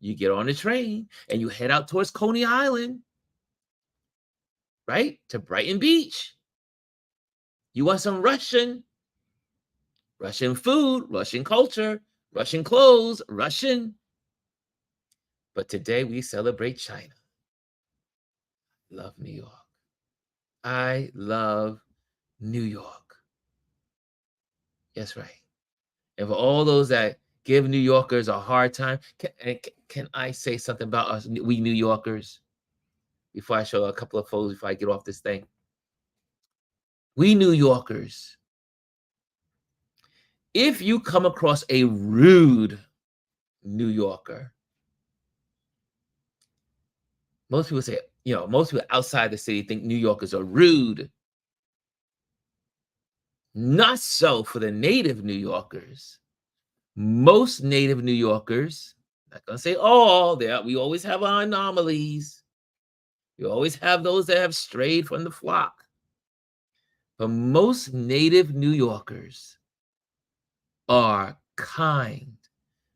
You get on the train and you head out towards Coney Island, right? To Brighton Beach. You want some Russian food, Russian culture, Russian clothes, Russian. But today we celebrate China. Love New York. I love New York. That's right. And for all those that give New Yorkers a hard time, can I say something about us, we New Yorkers, before I show a couple of photos before I get off this thing? We New Yorkers, if you come across a rude New Yorker, most people say, most people outside the city think New Yorkers are rude. Not so for the native New Yorkers. Most native New Yorkers, not gonna say all, we always have our anomalies. We always have those that have strayed from the flock. But most native New Yorkers are kind,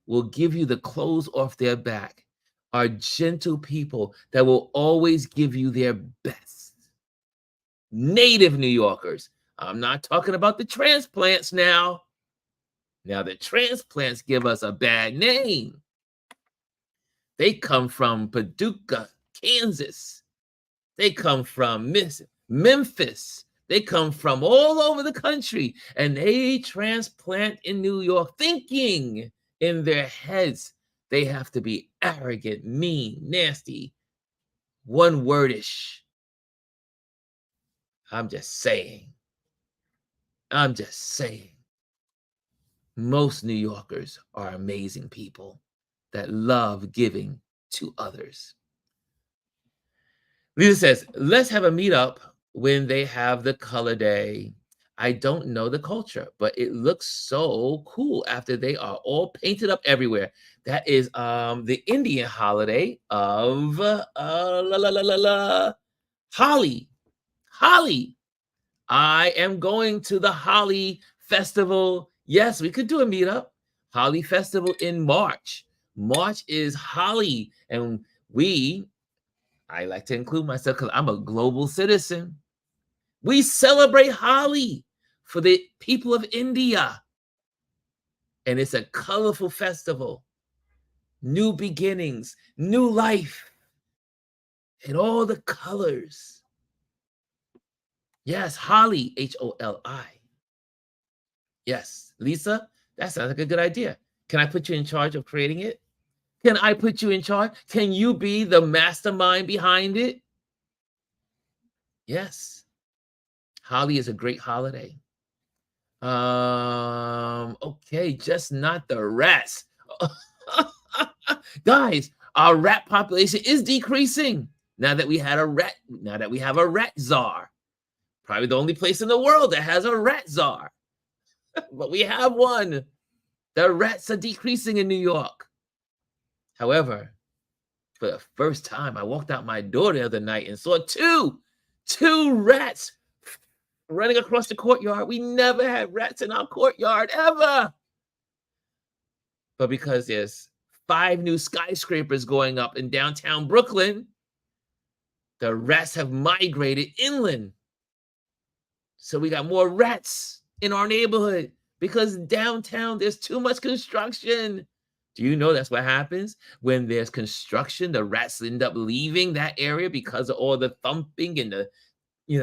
will give you the clothes off their back, are gentle people that will always give you their best. Native New Yorkers. I'm not talking about the transplants now. Now, the transplants give us a bad name. They come from Paducah, Kansas. They come from Memphis. They come from all over the country, and they transplant in New York, thinking in their heads they have to be arrogant, mean, nasty, one-wordish. I'm just saying. Most New Yorkers are amazing people that love giving to others. Lisa says, let's have a meetup when they have the color day. I don't know the culture, but it looks so cool after they are all painted up everywhere. That is the Indian holiday of Holi. Holi. I am going to the Holi Festival. Yes, we could do a meetup. Holi Festival in March. March is Holi, and I like to include myself because I'm a global citizen. We celebrate Holi for the people of India. And it's a colorful festival. New beginnings, new life, and all the colors. Yes, Holi, Holi. Yes, Lisa, that sounds like a good idea. Can I put you in charge of creating it? Can I put you in charge? Can you be the mastermind behind it? Yes. Holi is a great holiday. Okay, just not the rats. Guys, our rat population is decreasing now that we have a rat czar. Probably the only place in the world that has a rat czar. But we have one. The rats are decreasing in New York. However, for the first time, I walked out my door the other night and saw two rats running across the courtyard. We never had rats in our courtyard, ever. But because there's 5 new skyscrapers going up in downtown Brooklyn, the rats have migrated inland. So we got more rats in our neighborhood because downtown there's too much construction. Do you know that's what happens? When there's construction, the rats end up leaving that area because of all the thumping and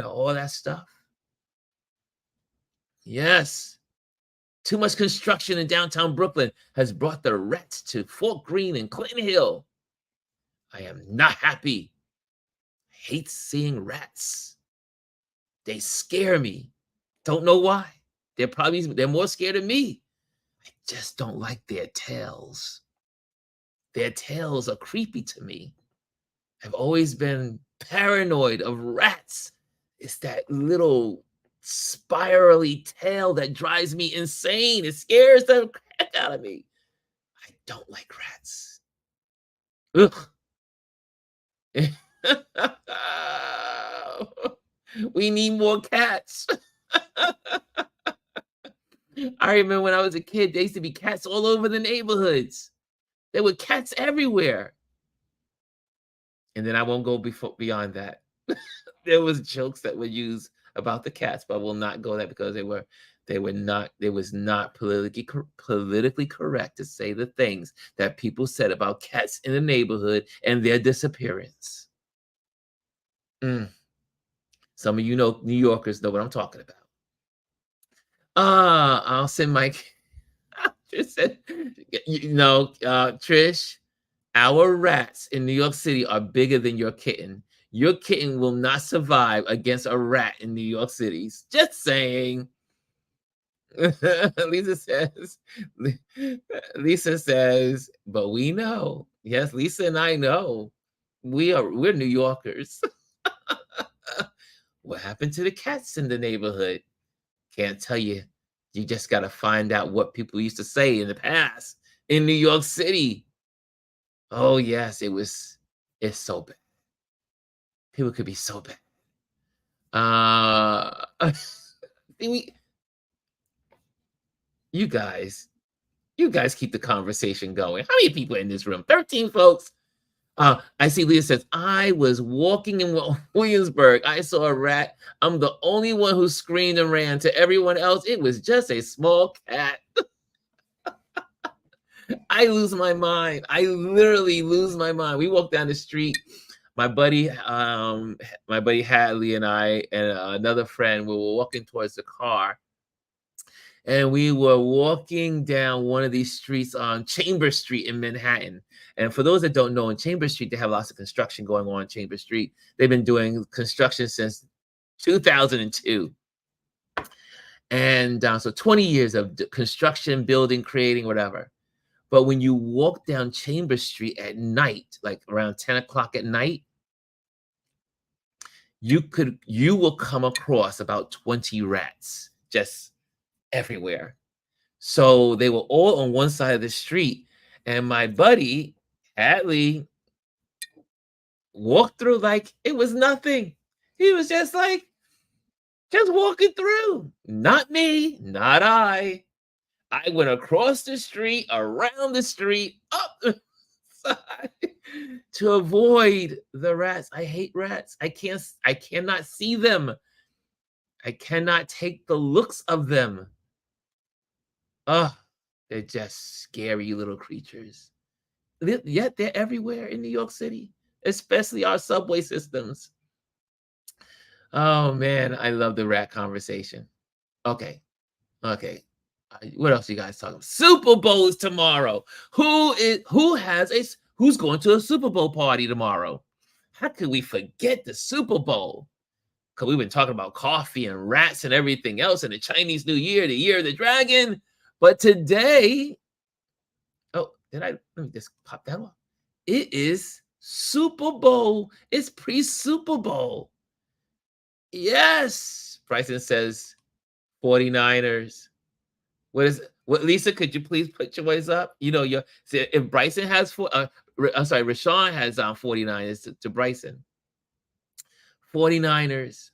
all that stuff. Yes. Too much construction in downtown Brooklyn has brought the rats to Fort Greene and Clinton Hill. I am not happy. I hate seeing rats. They scare me. Don't know why. They're more scared of me. I just don't like their tails. Their tails are creepy to me. I've always been paranoid of rats. It's that little spirally tail that drives me insane. It scares the heck out of me. I don't like rats. Ugh. We need more cats. I remember when I was a kid, there used to be cats all over the neighborhoods. There were cats everywhere. And then I won't go beyond that. There was jokes that were used about the cats, but we'll not go there because they were not it was not politically correct to say the things that people said about cats in the neighborhood and their disappearance. Mm, some of you know New Yorkers know what I'm talking about. I'll send my Trish said, Trish, our rats in New York City are bigger than your kitten. Your kitten will not survive against a rat in New York City. Just saying. Lisa says, Lisa says, but we know. Yes, Lisa and I know. We're New Yorkers. What happened to the cats in the neighborhood? Can't tell you. You just got to find out what people used to say in the past in New York City. Oh, yes, it's so bad. People could be so bad. We, you guys, you guys keep the conversation going. How many people in this room? 13 folks. I see Leah says, I was walking in Williamsburg. I saw a rat. I'm the only one who screamed and ran. To everyone else, it was just a small cat. I lose my mind. I literally lose my mind. We walk down the street. My buddy Hadley and I and another friend, we were walking towards the car, and we were walking down one of these streets on Chambers Street in Manhattan. And for those that don't know, in Chambers Street, they have lots of construction going on in Chambers Street. They've been doing construction since 2002. And so 20 years of construction, building, creating, whatever. But when you walk down Chambers Street at night, like around 10 o'clock at night, you will come across about 20 rats just everywhere. So they were all on one side of the street, and my buddy Hadley walked through like it was nothing. He was just walking through. Not me, not I. I went across the street, around the street, up the side to avoid the rats. I hate rats. I cannot see them. I cannot take the looks of them. Ugh, they're just scary little creatures. Yet they're everywhere in New York City, especially our subway systems. Oh man, I love the rat conversation. Okay, okay. What else you guys talking about? Super Bowl is tomorrow. Who's going to a Super Bowl party tomorrow? How could we forget the Super Bowl? Because we've been talking about coffee and rats and everything else, and the Chinese New Year, the Year of the Dragon. But today, let me just pop that off. It is Super Bowl. It's pre-Super Bowl. Yes. Bryson says 49ers. What Lisa, could you please put your voice up? If Bryson has Rashawn has 49ers to Bryson. 49ers.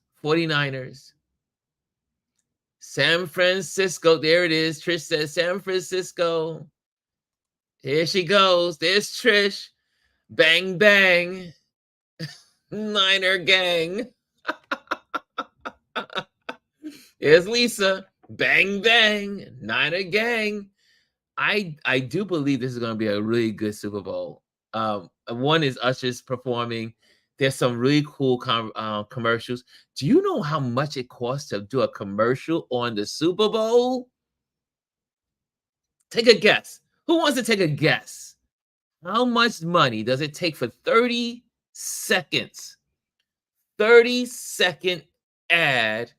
San Francisco. There it is. Trish says San Francisco. Here she goes. There's Trish. Bang, bang. Niner gang. Here's Lisa. Bang, bang. Niner gang. I do believe this is going to be a really good Super Bowl. One is Usher's performing. There's some really cool commercials. Do you know how much it costs to do a commercial on the Super Bowl? Take a guess. Who wants to take a guess? How much money does it take for 30 seconds? 30-second ad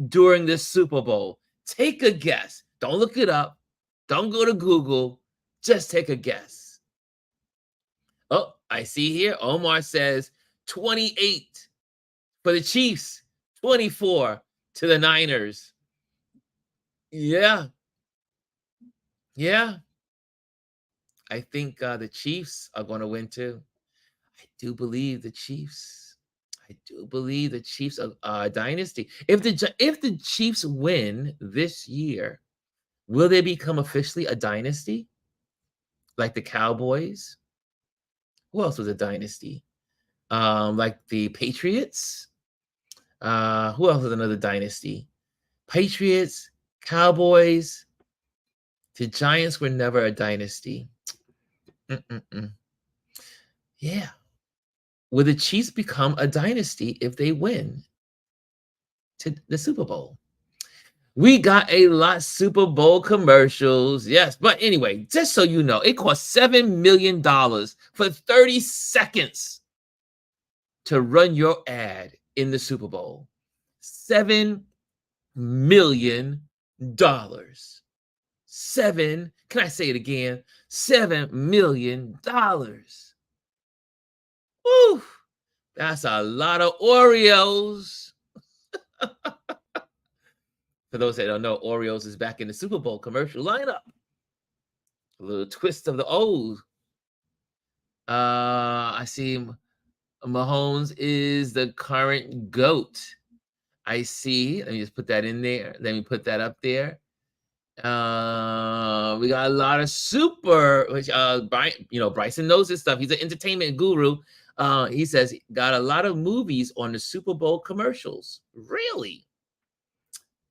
during the Super Bowl. Take a guess. Don't look it up. Don't go to Google. Just take a guess. Oh, I see here. Omar says 28 for the Chiefs, 24 to the Niners. Yeah. I think the Chiefs are going to win too. I do believe the Chiefs are a dynasty. If the Chiefs win this year, will they become officially a dynasty? Like the Cowboys? Who else was a dynasty? Like the Patriots? Who else is another dynasty? Patriots, Cowboys. The Giants were never a dynasty. Mm-mm-mm. Yeah. Will the Chiefs become a dynasty if they win to the Super Bowl? We got a lot Super Bowl commercials. Yes. But anyway, just so you know, it cost $7 million for 30 seconds to run your ad in the Super Bowl. $7 million. Can I say it again? $7 million. Woo! That's a lot of Oreos. For those that don't know, Oreos is back in the Super Bowl commercial lineup. A little twist of the O's. I see Mahomes is the current GOAT. I see. Let me just put that in there. Let me put that up there. We got a lot of which Bryson knows his stuff. He's an entertainment guru. He says got a lot of movies on the Super Bowl commercials. Really?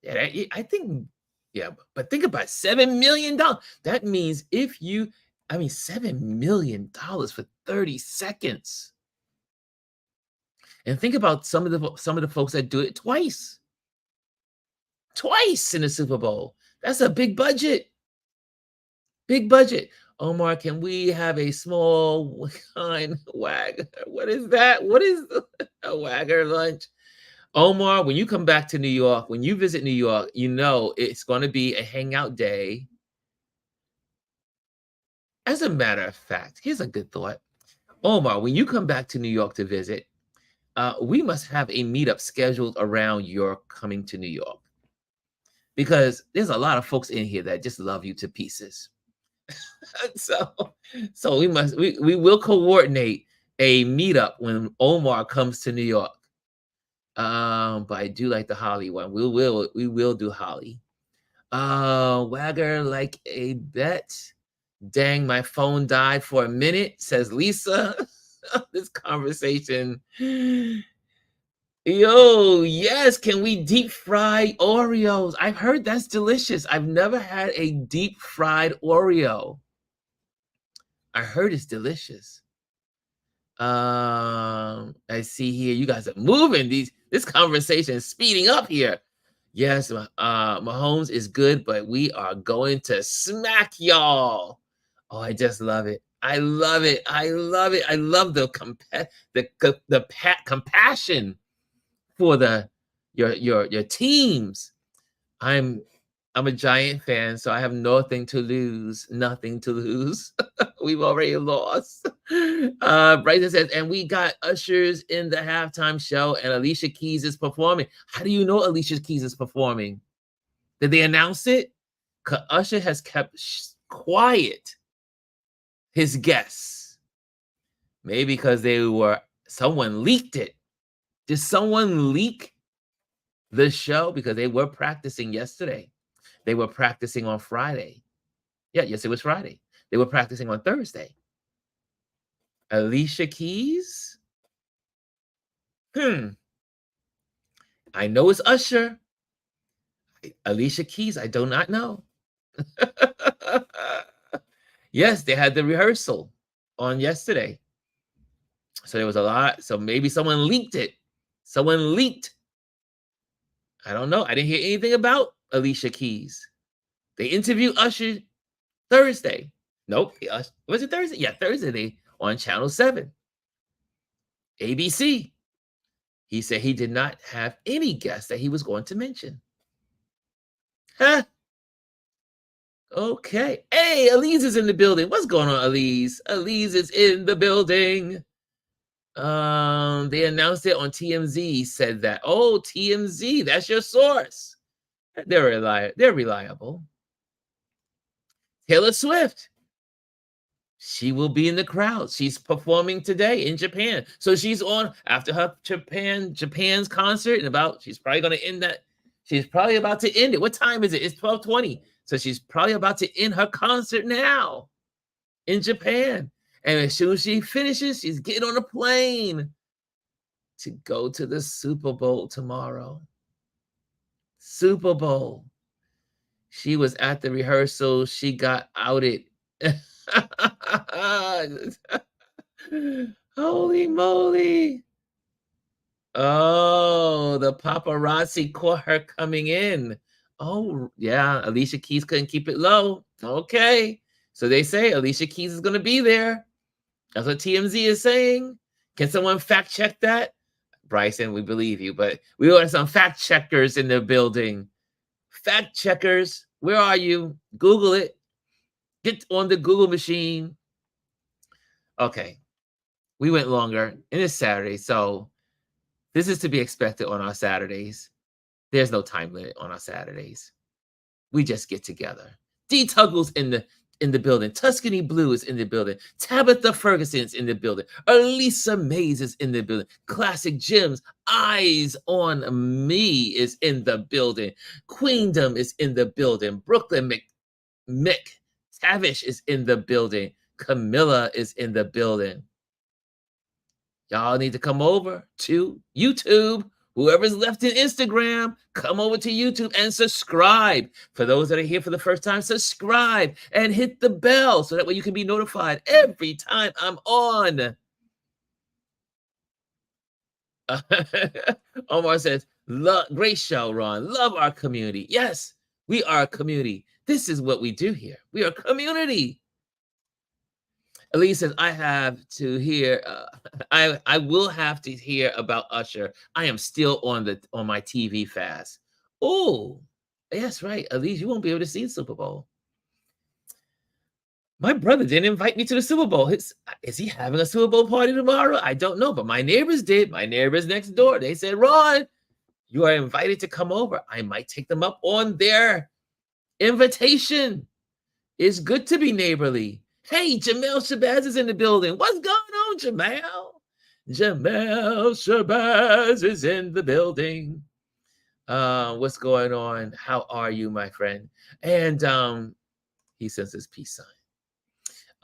Yeah, I think, yeah, but think about $7 million. That means $7 million for 30 seconds. And think about some of the folks that do it twice in the Super Bowl. That's a big budget. Big budget. Omar, can we have a small kind wag? What is that? What is a wagger lunch? Omar, when you come back to New York, when you visit New York, you know it's going to be a hangout day. As a matter of fact, here's a good thought. Omar, when you come back to New York to visit, we must have a meetup scheduled around your coming to New York. Because there's a lot of folks in here that just love you to pieces. so we will coordinate a meetup when Omar comes to New York. But I do like the Holly one. We will do Holly. Wagger like a bet. Dang, my phone died for a minute, says Lisa. This conversation. Yo, yes, can we deep fry Oreos? I've heard that's delicious. I've never had a deep fried Oreo. I heard it's delicious. I see here you guys are moving. This conversation is speeding up here. Yes, Mahomes is good, but we are going to smack y'all. Oh, I just love it. I love it. I love it. I love the compassion for your teams. I'm a Giant fan, so I have nothing to lose. Nothing to lose. We've already lost. Bryson says, and we got ushers in the halftime show, and Alicia Keys is performing. How do you know Alicia Keys is performing? Did they announce it? Because Usher has kept quiet his guests. Maybe because someone leaked it. Did someone leak the show? Because they were practicing yesterday. They were practicing on Friday. Yes, it was Friday. They were practicing on Thursday. Alicia Keys? I know it's Usher. Alicia Keys, I do not know. Yes, they had the rehearsal on yesterday. So there was a lot. So maybe someone leaked it. Someone leaked. I don't know. I didn't hear anything about Alicia Keys. They interviewed Usher Thursday. Nope. Was it Thursday? Yeah, Thursday on Channel 7. ABC. He said he did not have any guests that he was going to mention. Huh? Okay. Hey, Elise is in the building. What's going on, Elise? Elise is in the building. They announced it on TMZ, said that. Oh, TMZ, that's your source. They're reliable. Taylor Swift. She will be in the crowd. She's performing today in Japan. So she's on after her Japan's concert, and she's probably going to end that. She's probably about to end it. What time is it? It's 12:20. So she's probably about to end her concert now in Japan. And as soon as she finishes, she's getting on a plane to go to the Super Bowl tomorrow. Super Bowl. She was at the rehearsal. She got outed. Holy moly. Oh, the paparazzi caught her coming in. Oh, yeah. Alicia Keys couldn't keep it low. Okay. So they say Alicia Keys is going to be there. That's what TMZ is saying. Can someone fact check that? Bryson, we believe you, but we want some fact checkers in the building. Fact checkers, where are you? Google it. Get on the Google machine. Okay. We went longer, and it's Saturday, so this is to be expected on our Saturdays. There's no time limit on our Saturdays. We just get together. D Tuggle's in the building. Tuscany Blue is in the building. Tabitha Ferguson's in the building. Elisa Mays is in the building. Classic Jim's Eyes on Me is in the building. Queendom is in the building. Brooklyn Mick Tavish is in the building. Camilla is in the building. Y'all need to come over to YouTube. Whoever's left in Instagram, come over to YouTube and subscribe. For those that are here for the first time, subscribe and hit the bell so that way you can be notified every time I'm on. Omar says, great show, Ron. Love our community. Yes, we are a community. This is what we do here. We are a community. Elise says, I have to hear, I will have to hear about Usher. I am still on my TV fast. Oh, yes, right. Elise, you won't be able to see the Super Bowl. My brother didn't invite me to the Super Bowl. Is he having a Super Bowl party tomorrow? I don't know, but my neighbors did. My neighbors next door, they said, Ron, you are invited to come over. I might take them up on their invitation. It's good to be neighborly. Hey, Jamel Shabazz is in the building. What's going on, Jamel? Jamel Shabazz is in the building. What's going on? How are you, my friend? And he sends his peace sign.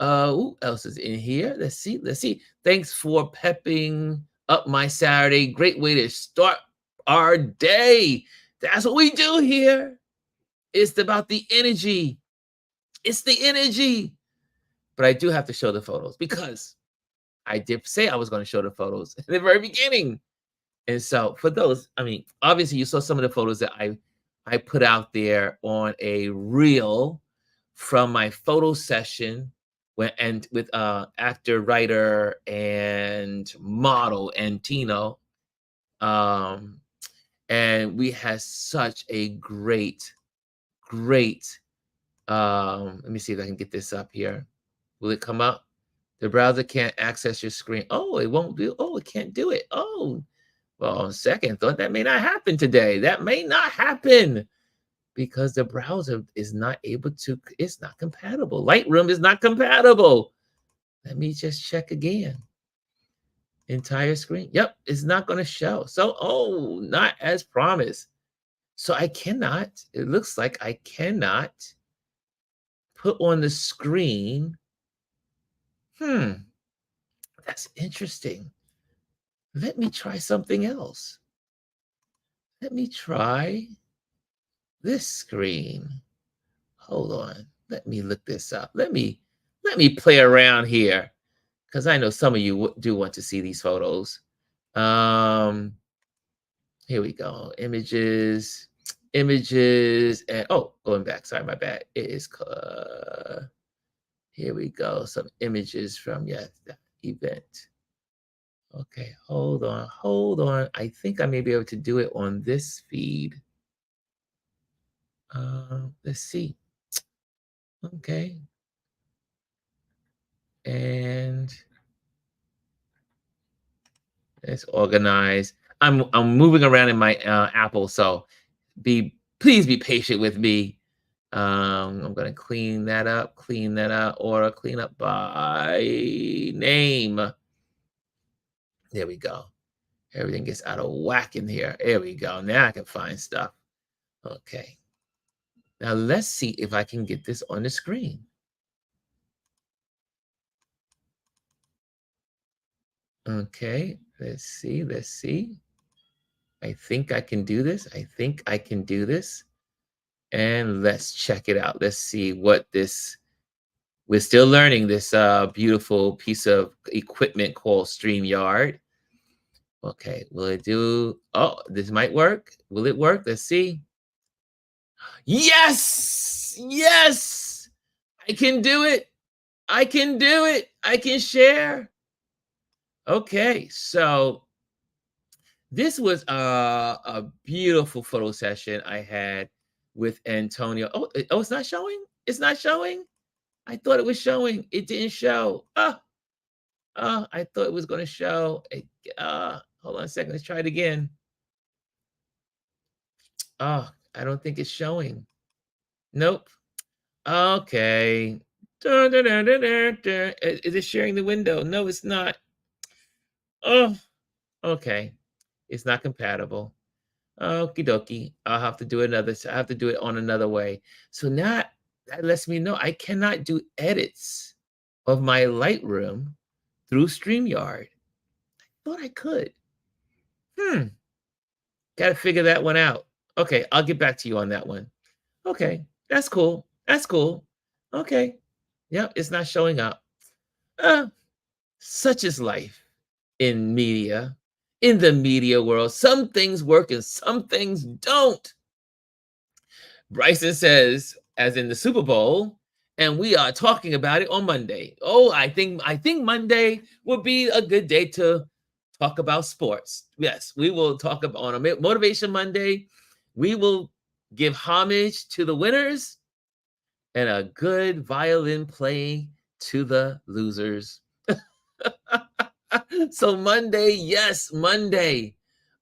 Who else is in here? Let's see. Thanks for pepping up my Saturday. Great way to start our day. That's what we do here. It's about the energy. It's the energy. But I do have to show the photos because I did say I was going to show the photos in the very beginning. And so for those, I mean, obviously you saw some of the photos that I put out there on a reel from my photo session with actor, writer, and model Antino. And we had such a great, let me see if I can get this up here. Will it come up? The browser can't access your screen. Oh, it won't do. Oh, it can't do it. Oh, well, on second thought, that may not happen today. That may not happen because the browser is not able to. It's not compatible. Lightroom is not compatible. Let me just check again. Entire screen. Yep, it's not going to show. So, oh, not as promised. So I cannot. It looks like I cannot put on the screen. That's interesting. Let me try something else. Let me try this screen. Hold on. Let me look this up. Let me play around here because I know some of you do want to see these photos. Here we go. Images, and going back. Sorry, my bad. It is here we go. Some images from that event. Okay, hold on. I think I may be able to do it on this feed. Let's see. Okay. And it's organized. I'm moving around in my Apple, so please be patient with me. I'm gonna clean that up, or clean up by name. There we go. Everything gets out of whack in here. There we go. Now I can find stuff. Okay. Now let's see if I can get this on the screen. Okay. Let's see. Let's see. I think I can do this. I think I can do this. And let's check it out. Let's see what this. We're still learning this beautiful piece of equipment called StreamYard. Okay, will it do? Oh, this might work. Will it work? Let's see. Yes! Yes! I can do it. I can do it. I can share. Okay, so this was a beautiful photo session I had with Antonio. Oh, it's not showing? It's not showing? I thought it was showing. It didn't show. I thought it was going to show. Hold on a second. Let's try it again. Oh, I don't think it's showing. Nope. Okay. Dun, dun, dun, dun, dun, dun. Is it sharing the window? No, it's not. Oh, okay. It's not compatible. Okie dokie. I'll have to do another. I have to do it on another way. So now that lets me know I cannot do edits of my Lightroom through StreamYard. Thought I could. Got to figure that one out. Okay, I'll get back to you on that one. Okay, that's cool. That's cool. Okay. Yep, it's not showing up. Uh, Such is life in media, in the media world. Some things work and some things don't. Bryson says, as in the Super Bowl, and we are talking about it on Monday. Oh, I think Monday would be a good day to talk about sports. Yes, we will talk about on a Motivation Monday. We will give homage to the winners and a good violin play to the losers. So Monday, yes, Monday.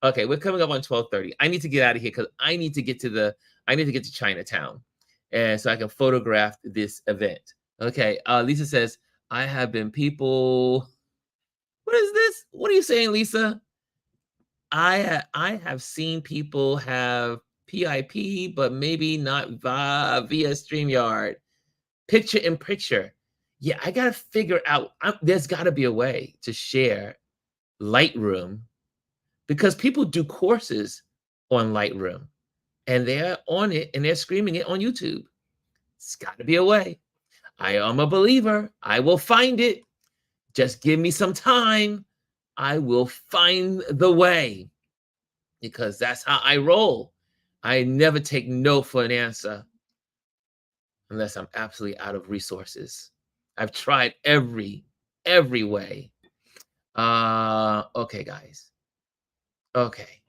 Okay, we're coming up on 12:30. I need to get out of here because I need to get to Chinatown, and so I can photograph this event. Okay, Lisa says I have been people. What is this? What are you saying, Lisa? I have seen people have PIP, but maybe not via StreamYard. Picture in picture. Yeah, I gotta figure out. There's got to be a way to share Lightroom because people do courses on Lightroom and they're on it and they're streaming it on YouTube. It's got to be a way. I am a believer. I will find it. Just give me some time. I will find the way because that's how I roll. I never take no for an answer unless I'm absolutely out of resources. I've tried every way. Okay, guys. Okay.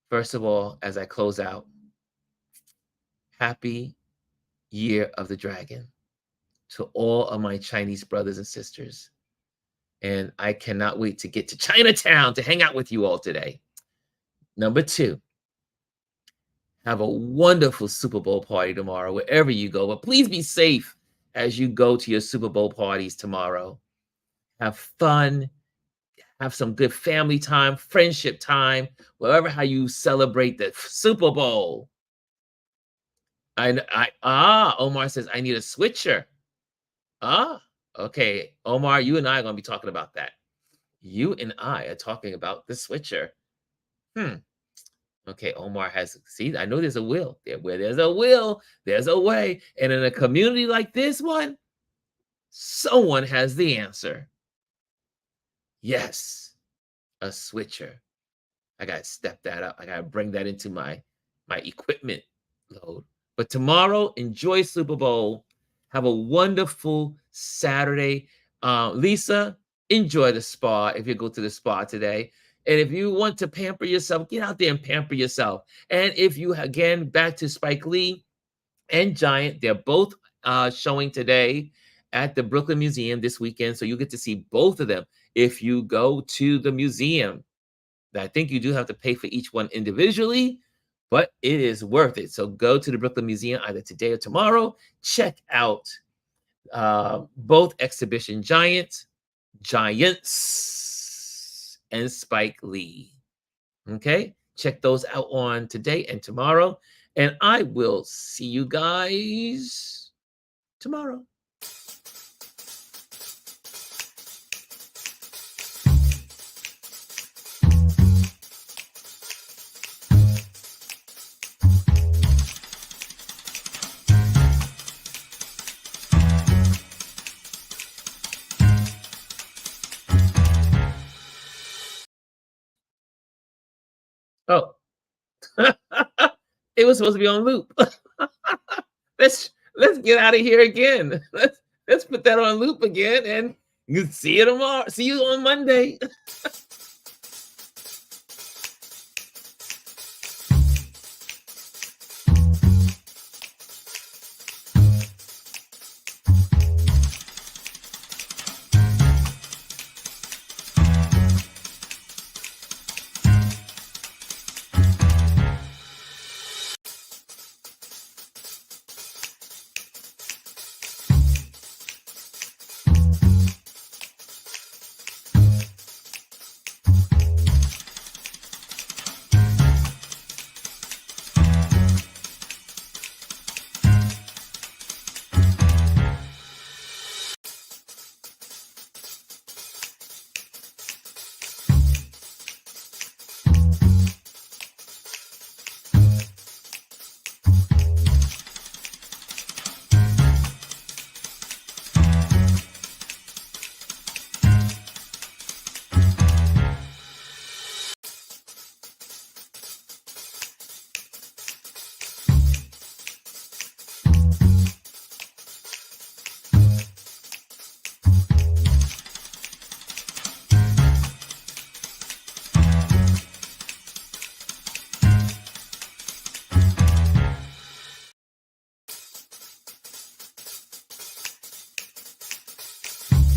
First of all, as I close out, happy Year of the Dragon to all of my Chinese brothers and sisters. And I cannot wait to get to Chinatown to hang out with you all today. Number two, have a wonderful Super Bowl party tomorrow, wherever you go. But please be safe as you go to your Super Bowl parties tomorrow. Have fun. Have some good family time, friendship time, whatever how you celebrate the Super Bowl. Omar says, I need a switcher. Okay. Omar, you and I are going to be talking about that. You and I are talking about the switcher. Okay, Omar see, I know there's a will. Where there's a will, there's a way. And in a community like this one, someone has the answer. Yes, a switcher. I got to step that up. I got to bring that into my equipment load. But tomorrow, enjoy Super Bowl. Have a wonderful Saturday. Lisa, enjoy the spa if you go to the spa today. And if you want to pamper yourself, get out there and pamper yourself. And if you, again, back to Spike Lee and Giant, they're both showing today at the Brooklyn Museum this weekend. So you get to see both of them if you go to the museum. I think you do have to pay for each one individually, but it is worth it. So go to the Brooklyn Museum either today or tomorrow. Check out both exhibition giants, and Spike Lee. Okay, check those out on today and tomorrow. And I will see you guys tomorrow. Oh, it was supposed to be on loop. Let's get out of here again. Let's put that on loop again, and you see you tomorrow. See you on Monday.